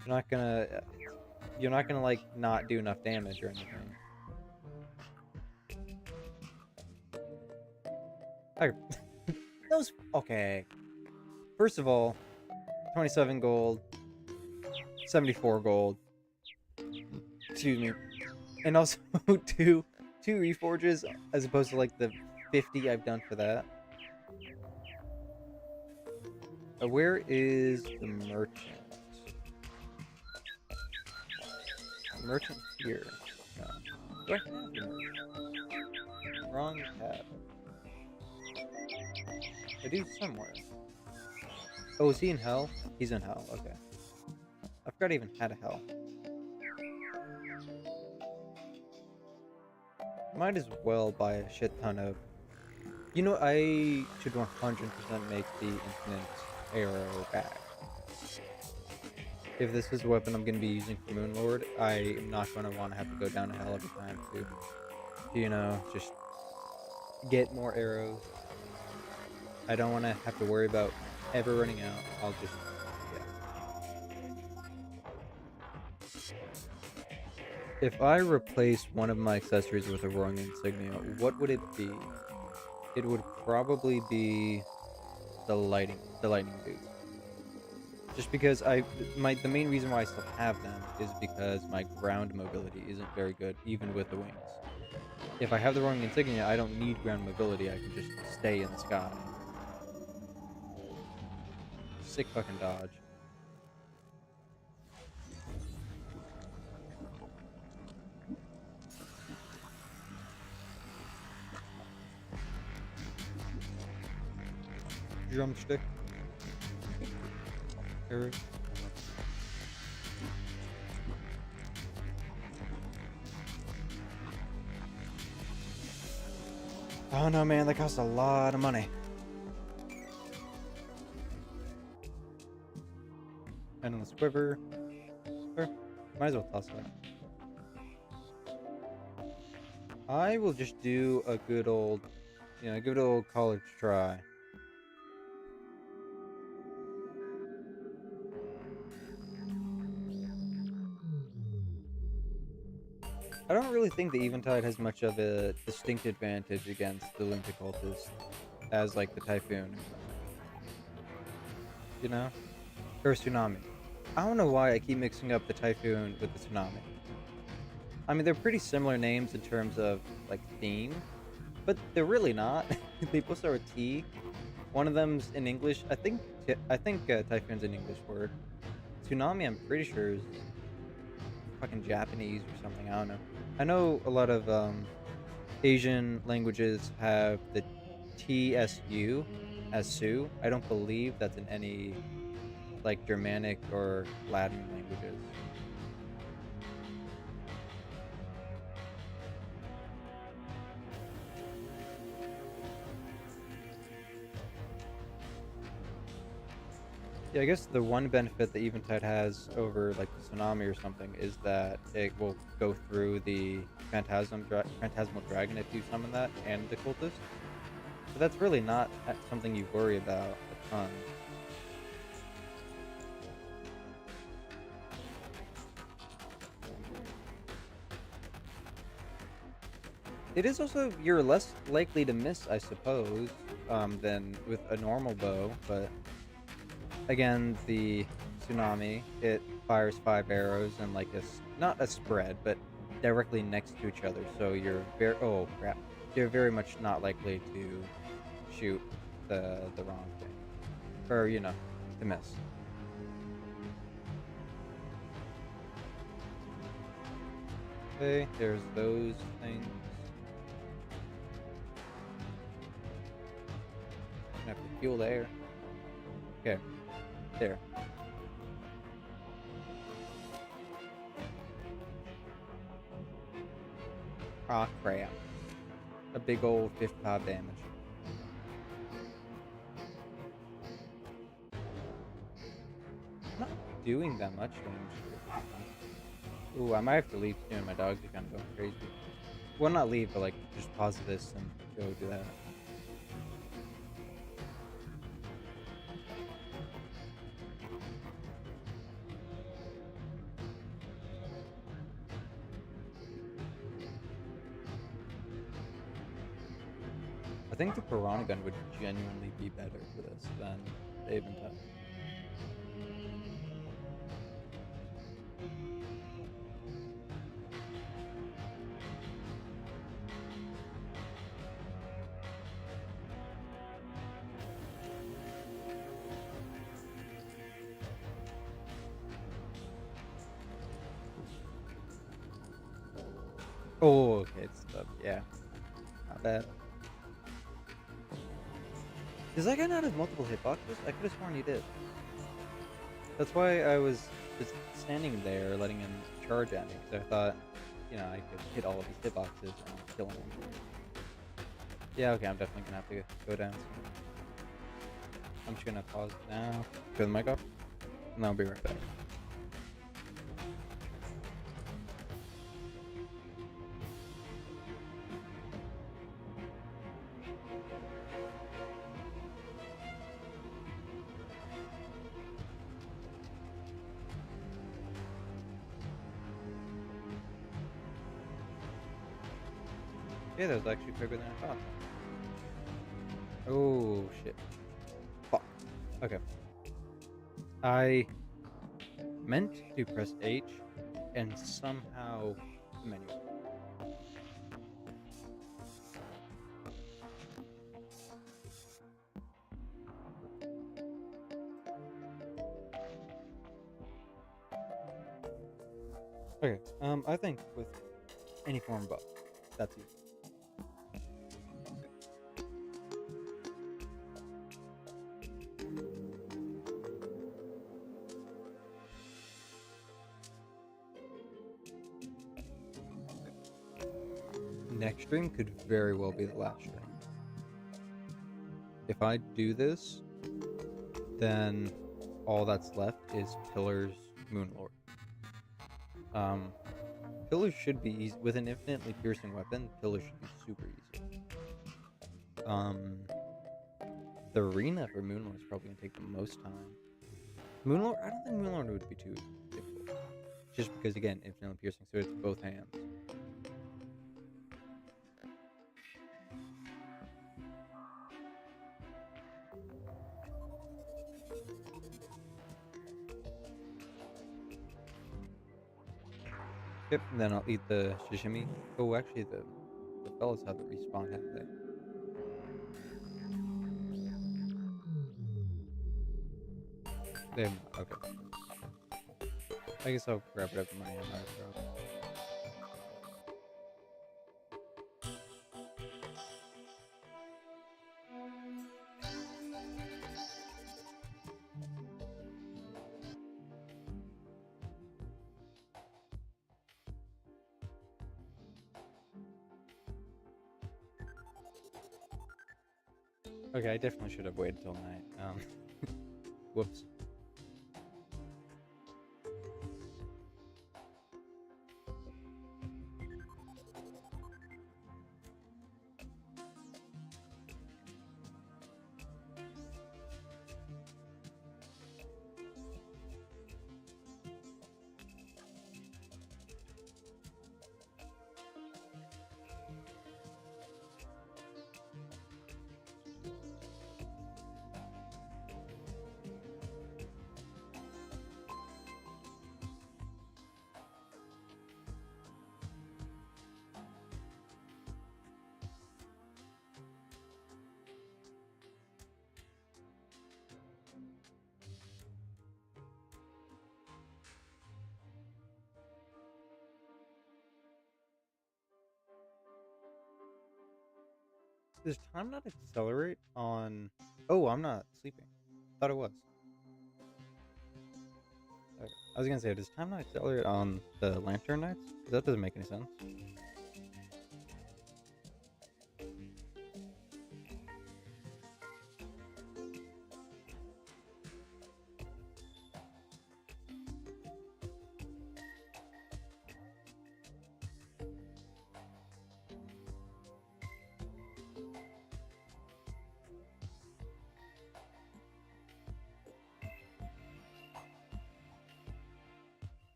you're not gonna like not do enough damage or anything. Okay. Those okay. First of all, 27 gold, 74 gold. Excuse me. And also two reforges as opposed to like the 50 I've done for that. Where is the merchant? Merchant here. No. Do I have the merchant? Wrong tab. I do somewhere. Oh, is he in hell? He's in hell, okay. I forgot I even had a hell. Might as well buy a shit ton of... You know, I should 100% make the infinite arrow back. If this is a weapon I'm going to be using for Moonlord, I am not going to want to have to go down to hell every time to, you know, just get more arrows. I don't want to have to worry about ever running out. I'll just, yeah. If I replace one of my accessories with a roaring insignia, what would it be? It would probably be the lightning boot. Just because the main reason why I still have them is because my ground mobility isn't very good, even with the wings. If I have the roaring insignia, I don't need ground mobility. I can just stay in the sky. Sick fucking dodge. Drumstick. Arrows. Oh no, man, that costs a lot of money. Endless quiver. Or, might as well toss that. I will just do a good old, college try. I don't really think the Eventide has much of a distinct advantage against the Lunatic Cultist as, like, the Typhoon. You know? Or Tsunami. I don't know why I keep mixing up the Typhoon with the Tsunami. I mean, they're pretty similar names in terms of, like, theme, but they're really not. They both start with T. One of them's in English. I think Typhoon's an English word. Tsunami, I'm pretty sure, is fucking Japanese or something. I don't know. I know a lot of Asian languages have the TSU as Su. I don't believe that's in any like Germanic or Latin languages. Yeah, I guess the one benefit that Eventide has over like the Tsunami or something is that it will go through the Phantasmal Dragon if you summon that and the Cultist. So that's really not something you worry about a ton. It is also, you're less likely to miss, I suppose, than with a normal bow, but again, the Tsunami, it fires 5 arrows and like not a spread, but directly next to each other, so oh crap, you're very much not likely to shoot the wrong thing, or to miss. Okay, there's those things. I have to fuel the air. Okay, there. Ah, crap. A big old 55 damage. Not doing that much damage. Ooh, I might have to leave soon. My dogs are kind of going crazy. Well, not leave, but like just pause this and go do that. I think the Piranha gun would genuinely be better for this than the Aventine. Oh, okay, it's yeah, not bad. Does that guy not have multiple hitboxes? I could have sworn he did. That's why I was just standing there letting him charge at me, because I thought, you know, I could hit all of his hitboxes and kill him. Yeah, okay, I'm definitely gonna have to go down soon. I'm just gonna pause now, turn the mic off, and I'll be right back. Yeah, that was actually quicker than I thought. Oh, shit. Fuck. Okay. I meant to press H, and somehow the menu. Okay, I think with any form buff, that's easy. Next stream could very well be the last stream. If I do this, then all that's left is Pillars, Moonlord. Pillars should be easy. With an infinitely piercing weapon, Pillars should be super easy. The arena for Moonlord is probably going to take the most time. Moonlord, I don't think Moonlord would be too difficult. Just because, again, infinitely piercing, so it's both hands. Yep, and then I'll eat the sashimi. Oh, actually, the fellas have the respawn, haven't they? They have not. Okay. I guess I'll grab whatever money I might grab. Okay, I definitely should have waited till night. Whoops. Does time not accelerate on... Oh, I'm not sleeping. Thought it was. Okay. I was gonna say, does time not accelerate on the Lantern Knights? That doesn't make any sense.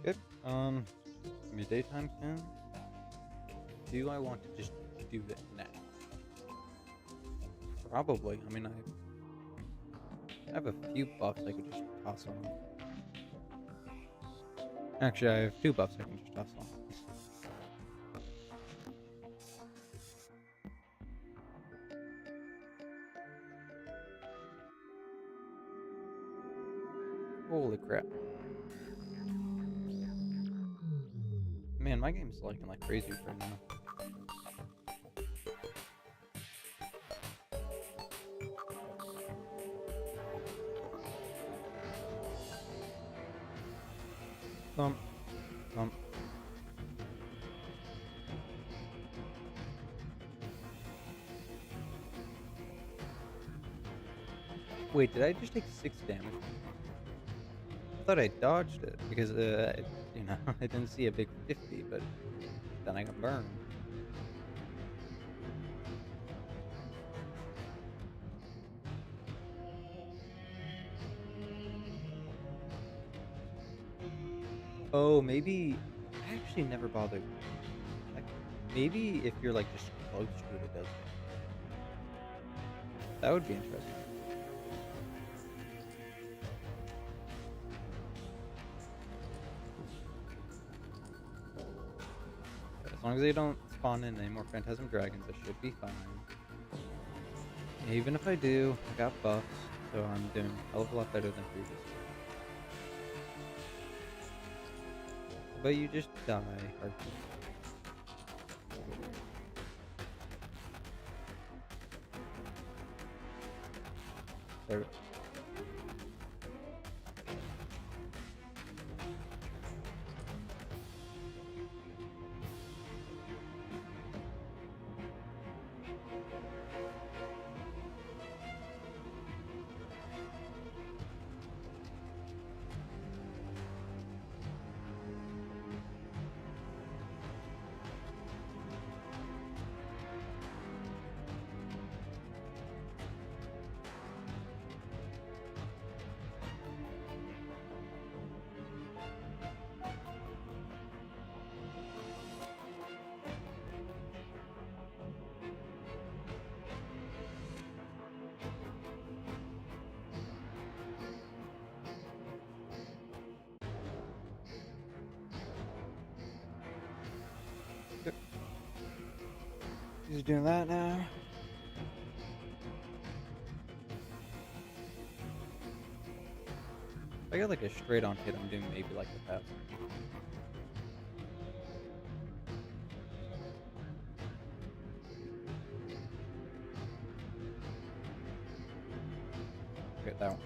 Good. Midday time soon. Do I want to just do that now? Probably. I mean, I have a few buffs I could just toss on. Actually, I have 2 buffs I can just toss on. Holy crap. Man, my game's lagging like crazy right now. Thump. Thump. Wait, did I just take 6 damage? I thought I dodged it because, you know, I didn't see a big 50, but then I got burned. Oh, maybe I actually never bothered. Like, maybe if you're like just close to it, it does it. That would be interesting. As long as they don't spawn in any more Phantasm Dragons, I should be fine. Even if I do, I got buffs, so I'm doing a hell of a lot better than previously. But you just die, Archie. There we go. Yep. He's doing that now. If I got like a straight on hit, I'm doing maybe like the pass. Okay, that one.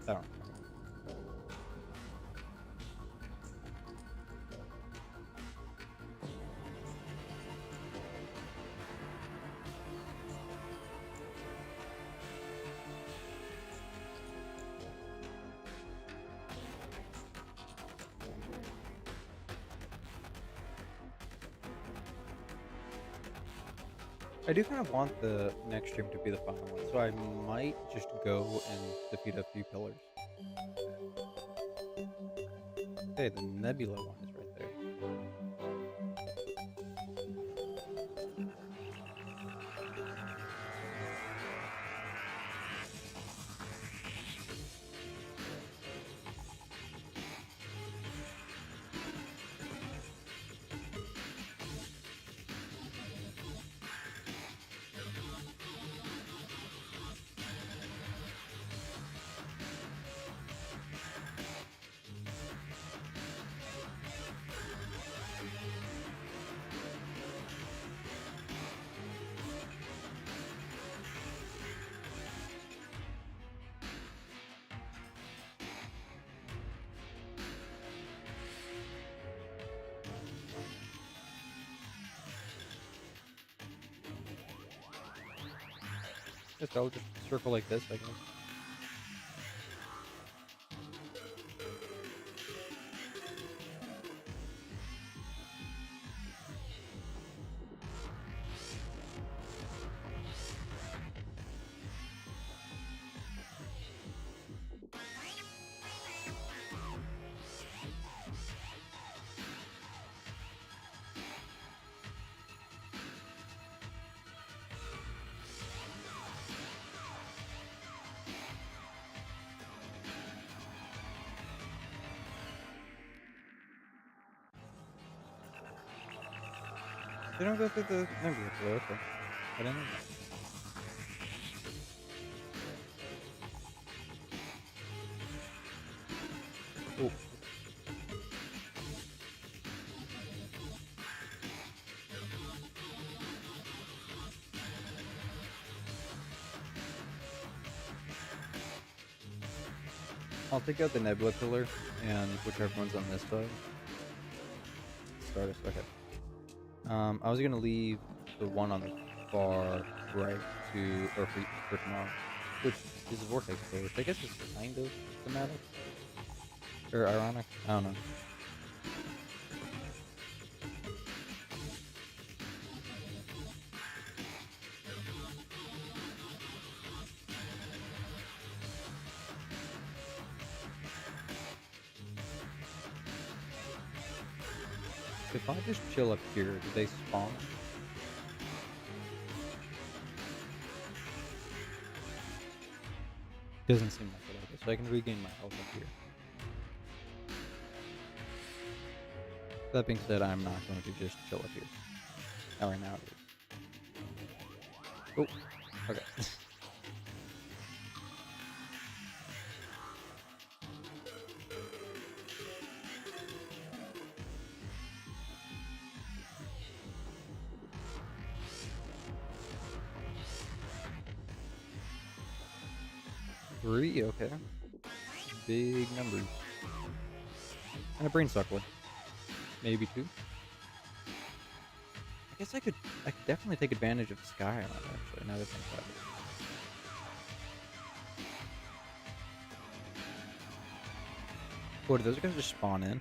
That one. I do kind of want the next stream to be the final one, so I might just go and defeat a few pillars. Okay, the Nebula one is right there. Guess I'll just circle like this, I guess. They don't go through the nebula pillar, okay. I didn't know that. Oh, I'll take out the nebula pillar and whichever one's on this side. Start us, okay. I was gonna leave the one on the far right for tomorrow, which is a vortex pillar, which I guess is kind of thematic or ironic. I don't know. If I just chill up here, do they spawn? Doesn't seem like it. Okay, so I can regain my health up here. That being said, I'm not going to just chill up here. Oh, right now it is. Oh, okay. 3, okay. Big numbers. And a brain suckler. Maybe 2. I guess I could definitely take advantage of the sky on it, actually, now that I think about it. What, do those guys just spawn in?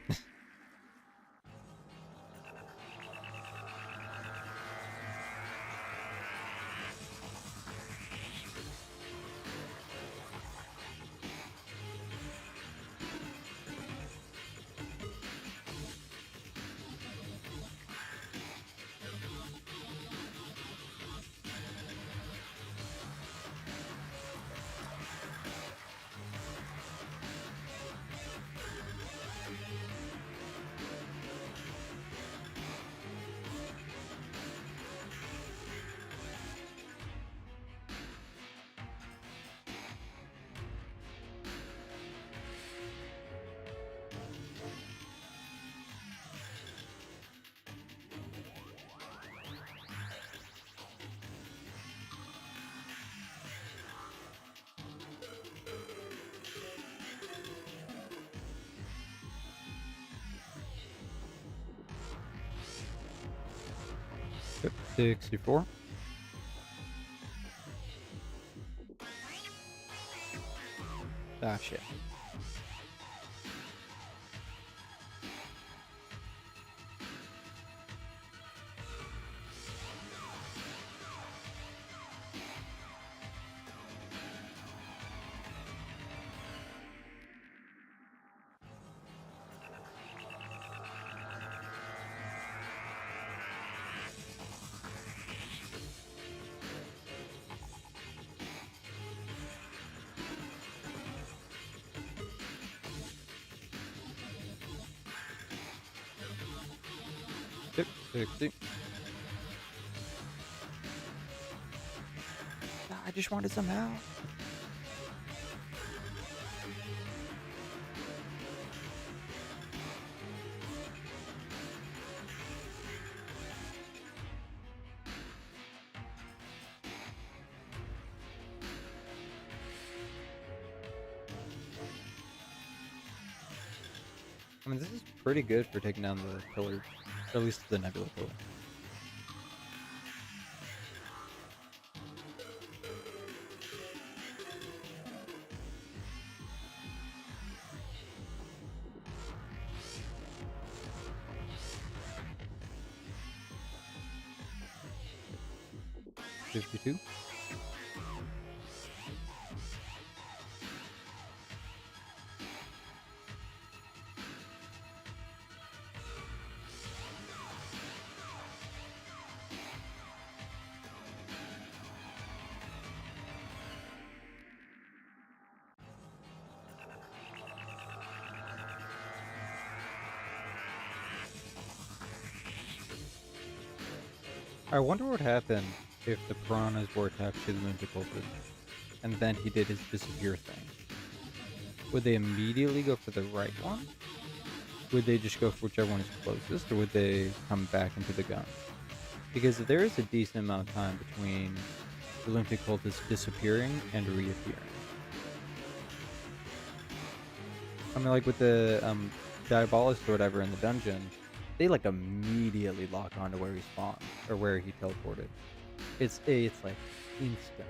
Yep, 64. Ah, shit. Yep, 60. Ah, I just wanted some help. I mean, this is pretty good for taking down the pillars, or at least the nebula pillar. 52. I wonder what happened if the piranhas were attached to the lunatic cultist, and then he did his disappear thing. Would they immediately go for the right one? Would they just go for whichever one is closest, or would they come back into the gun? Because there is a decent amount of time between the lunatic cultist disappearing and reappearing. I mean, like with the Diabolist or whatever in the dungeon, they like immediately lock onto where he spawned or where he teleported. It's like instant.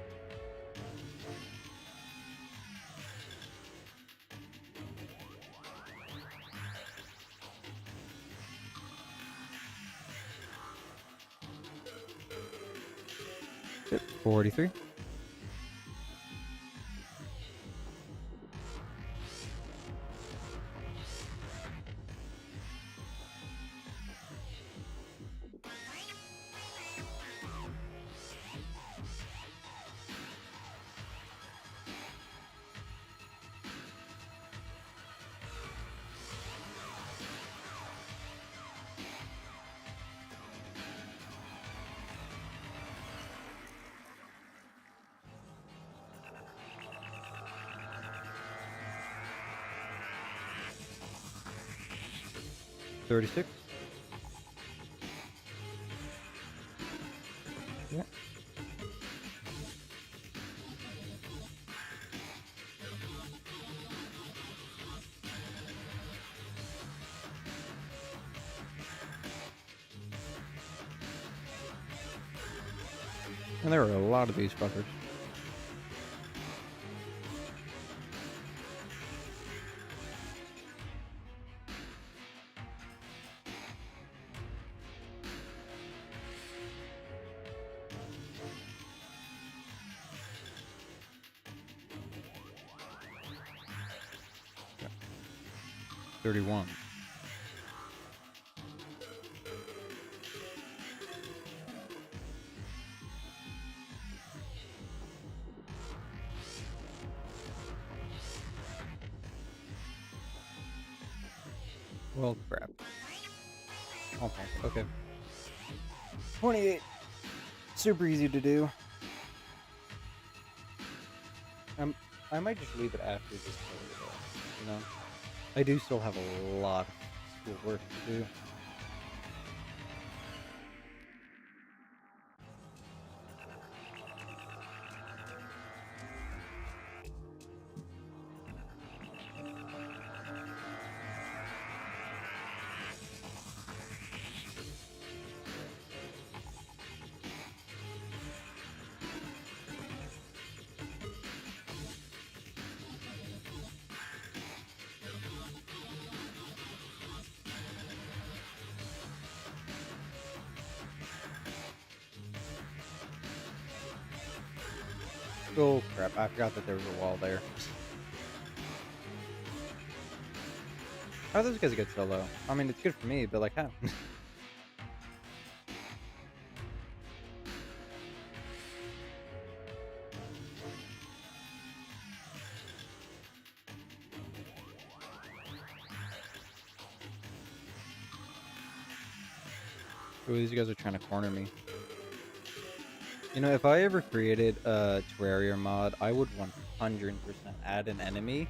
Yep, 43. $36. Yeah. And there are a lot of these fuckers. Yeah. 31. Well, crap. Almost. Okay. 28. Super easy to do. I might just leave it after this killer, though. You know? I do still have a lot of schoolwork to do. Oh, crap. I forgot that there was a wall there. How are those guys get so low? I mean, it's good for me, but like, how? Oh, these guys are trying to corner me. You know, if I ever created a Terraria mod, I would 100% add an enemy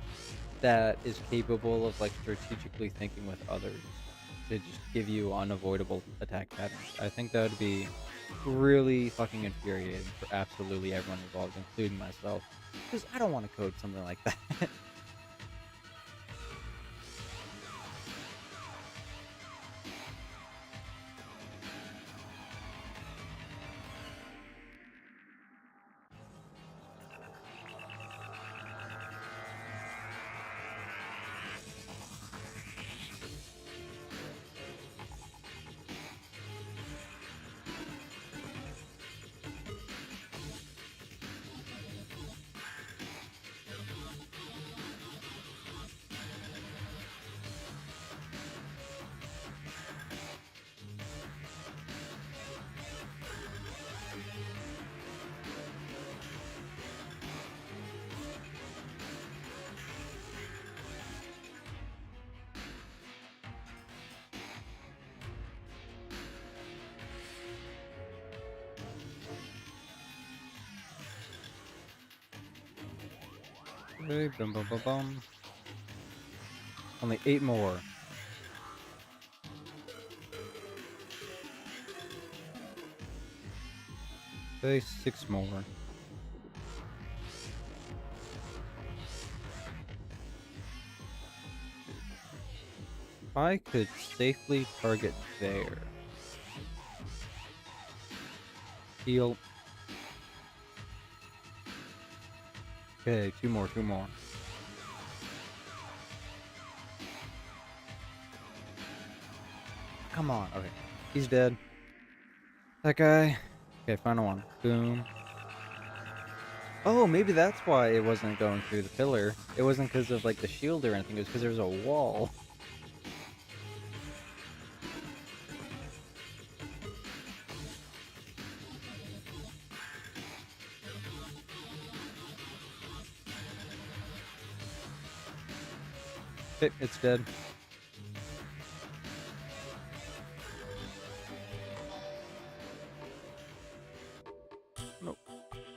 that is capable of like strategically thinking with others to just give you unavoidable attack patterns. I think that would be really fucking infuriating for absolutely everyone involved, including myself, because I don't want to code something like that. Okay, bum bum bum bum. Only 8 more. Okay, 6 more. If I could safely target there. Heal. Okay, 2 more, 2 more. Come on. Okay. He's dead. That guy. Okay, final one. Boom. Oh, maybe that's why it wasn't going through the pillar. It wasn't because of, like, the shield or anything. It was because there was a wall. It's dead. Nope.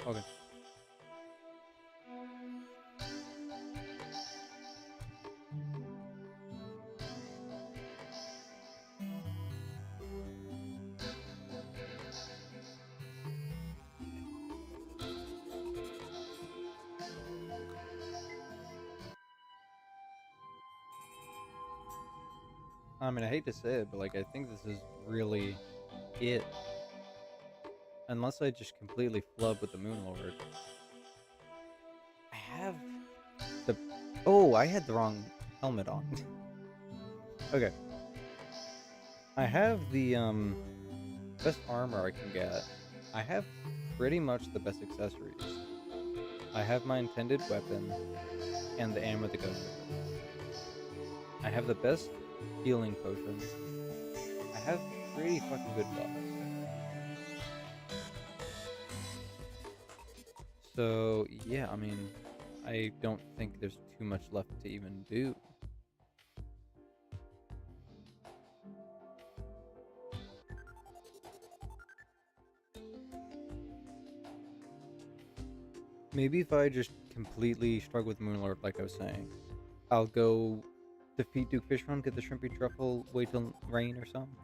Okay. I mean, I hate to say it, but, like, I think this is really it. Unless I just completely flub with the Moon Lord. I have the... Oh, I had the wrong helmet on. Okay. I have the, best armor I can get. I have pretty much the best accessories. I have my intended weapon and the ammo that goes with it. I have the best healing potion. I have pretty fucking good buffs. So, yeah, I mean, I don't think there's too much left to even do. Maybe if I just completely struggle with Moonlord, like I was saying, I'll go defeat Duke Fishron, get the Shrimpy Truffle, wait till rain or something.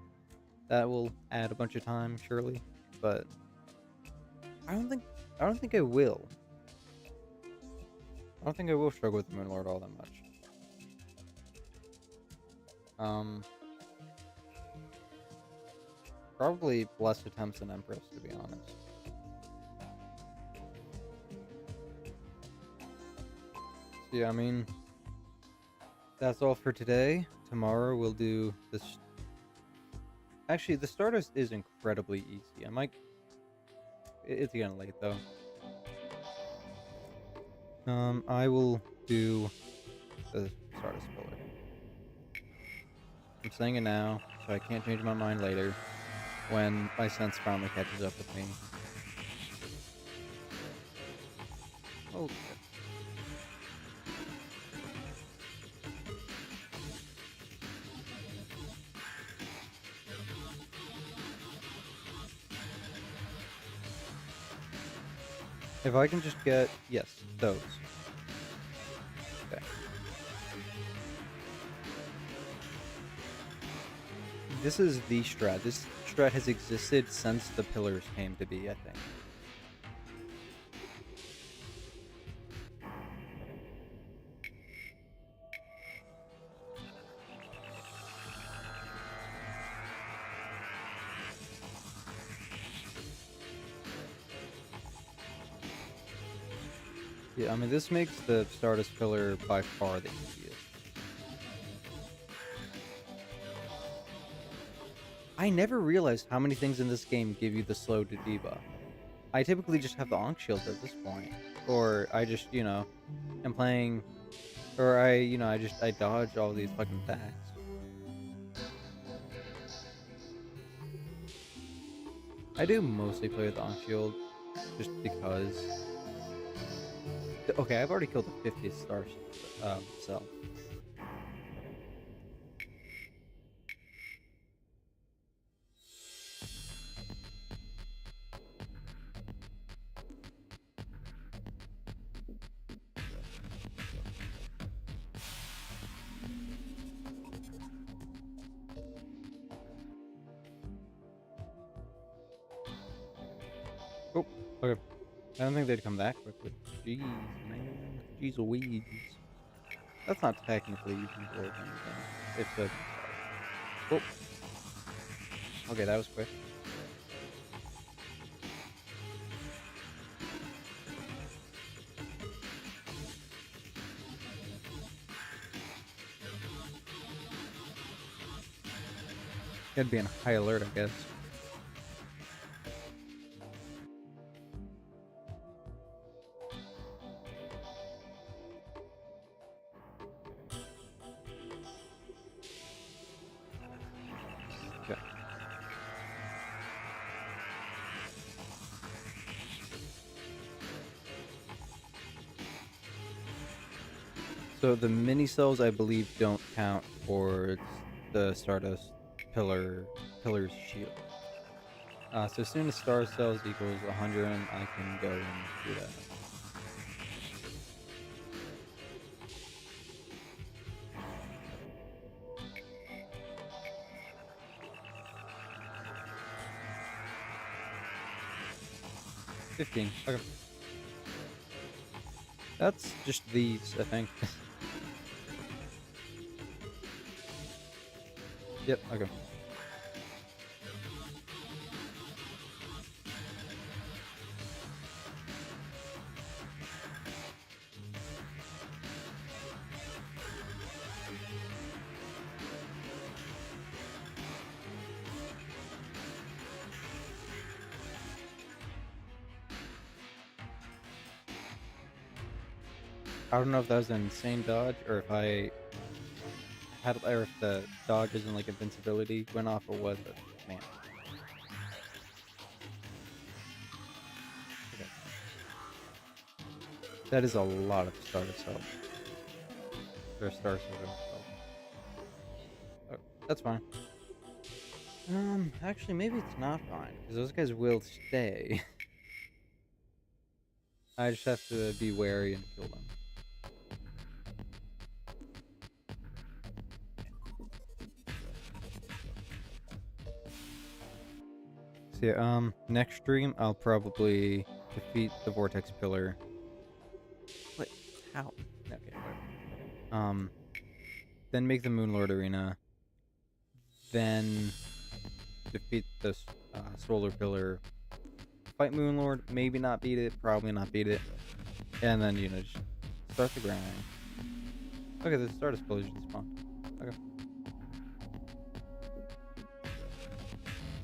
That will add a bunch of time, surely. But I don't think I will. I don't think I will struggle with the Moonlord all that much. Probably less attempts than Empress, to be honest. So yeah, I mean, that's all for today. Tomorrow we'll do this. Actually, the Stardust is incredibly easy. I might. It's getting late though. I will do the Stardust pillar. I'm saying it now, so I can't change my mind later when my sense finally catches up with me. Oh, shit. If I can just get, yes, those. Okay. This is the strat. This strat has existed since the pillars came to be, I think. Yeah, I mean, this makes the Stardust pillar by far the easiest. I never realized how many things in this game give you the slow to debuff. I typically just have the Ankh Shield at this point. Or I just, am playing... Or I dodge all these fucking attacks. I do mostly play with the Ankh Shield, just because... Okay, I've already killed the 50th star cell. Okay. I don't think they'd come that quickly. Jeez, man. Jeez Louise. That's not technically even dwarven, though. If so, then sorry. Oh, okay, that was quick. Gotta be on high alert, I guess. Okay. So the mini cells, I believe, don't count towards the Stardust pillar's shield. So as soon as star cells equals 100, I can go and do that. 15. Okay. That's just these, I think. Yep, okay. I don't know if that was an insane dodge or if I had, or if the dodges and like invincibility went off or what, but man. Okay. That is a lot of Stardust cells. Or star cells. Oh, that's fine. Actually, maybe it's not fine because those guys will stay. I just have to be wary and kill them. So yeah, next stream I'll probably defeat the Vortex Pillar. What? How? Okay, whatever. Then make the Moonlord Arena. Then defeat the Solar Pillar. Fight Moonlord. Maybe not beat it. Probably not beat it. And then just start the grind. Okay, the Stardust Pillar should spawn. Okay.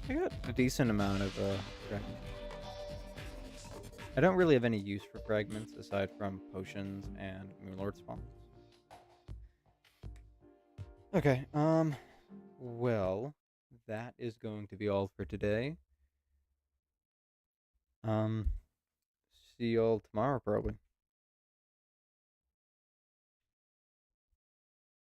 I got a decent amount of fragments. I don't really have any use for fragments aside from potions and Moonlord spawns. Okay, well, that is going to be all for today. Um, see y'all tomorrow probably.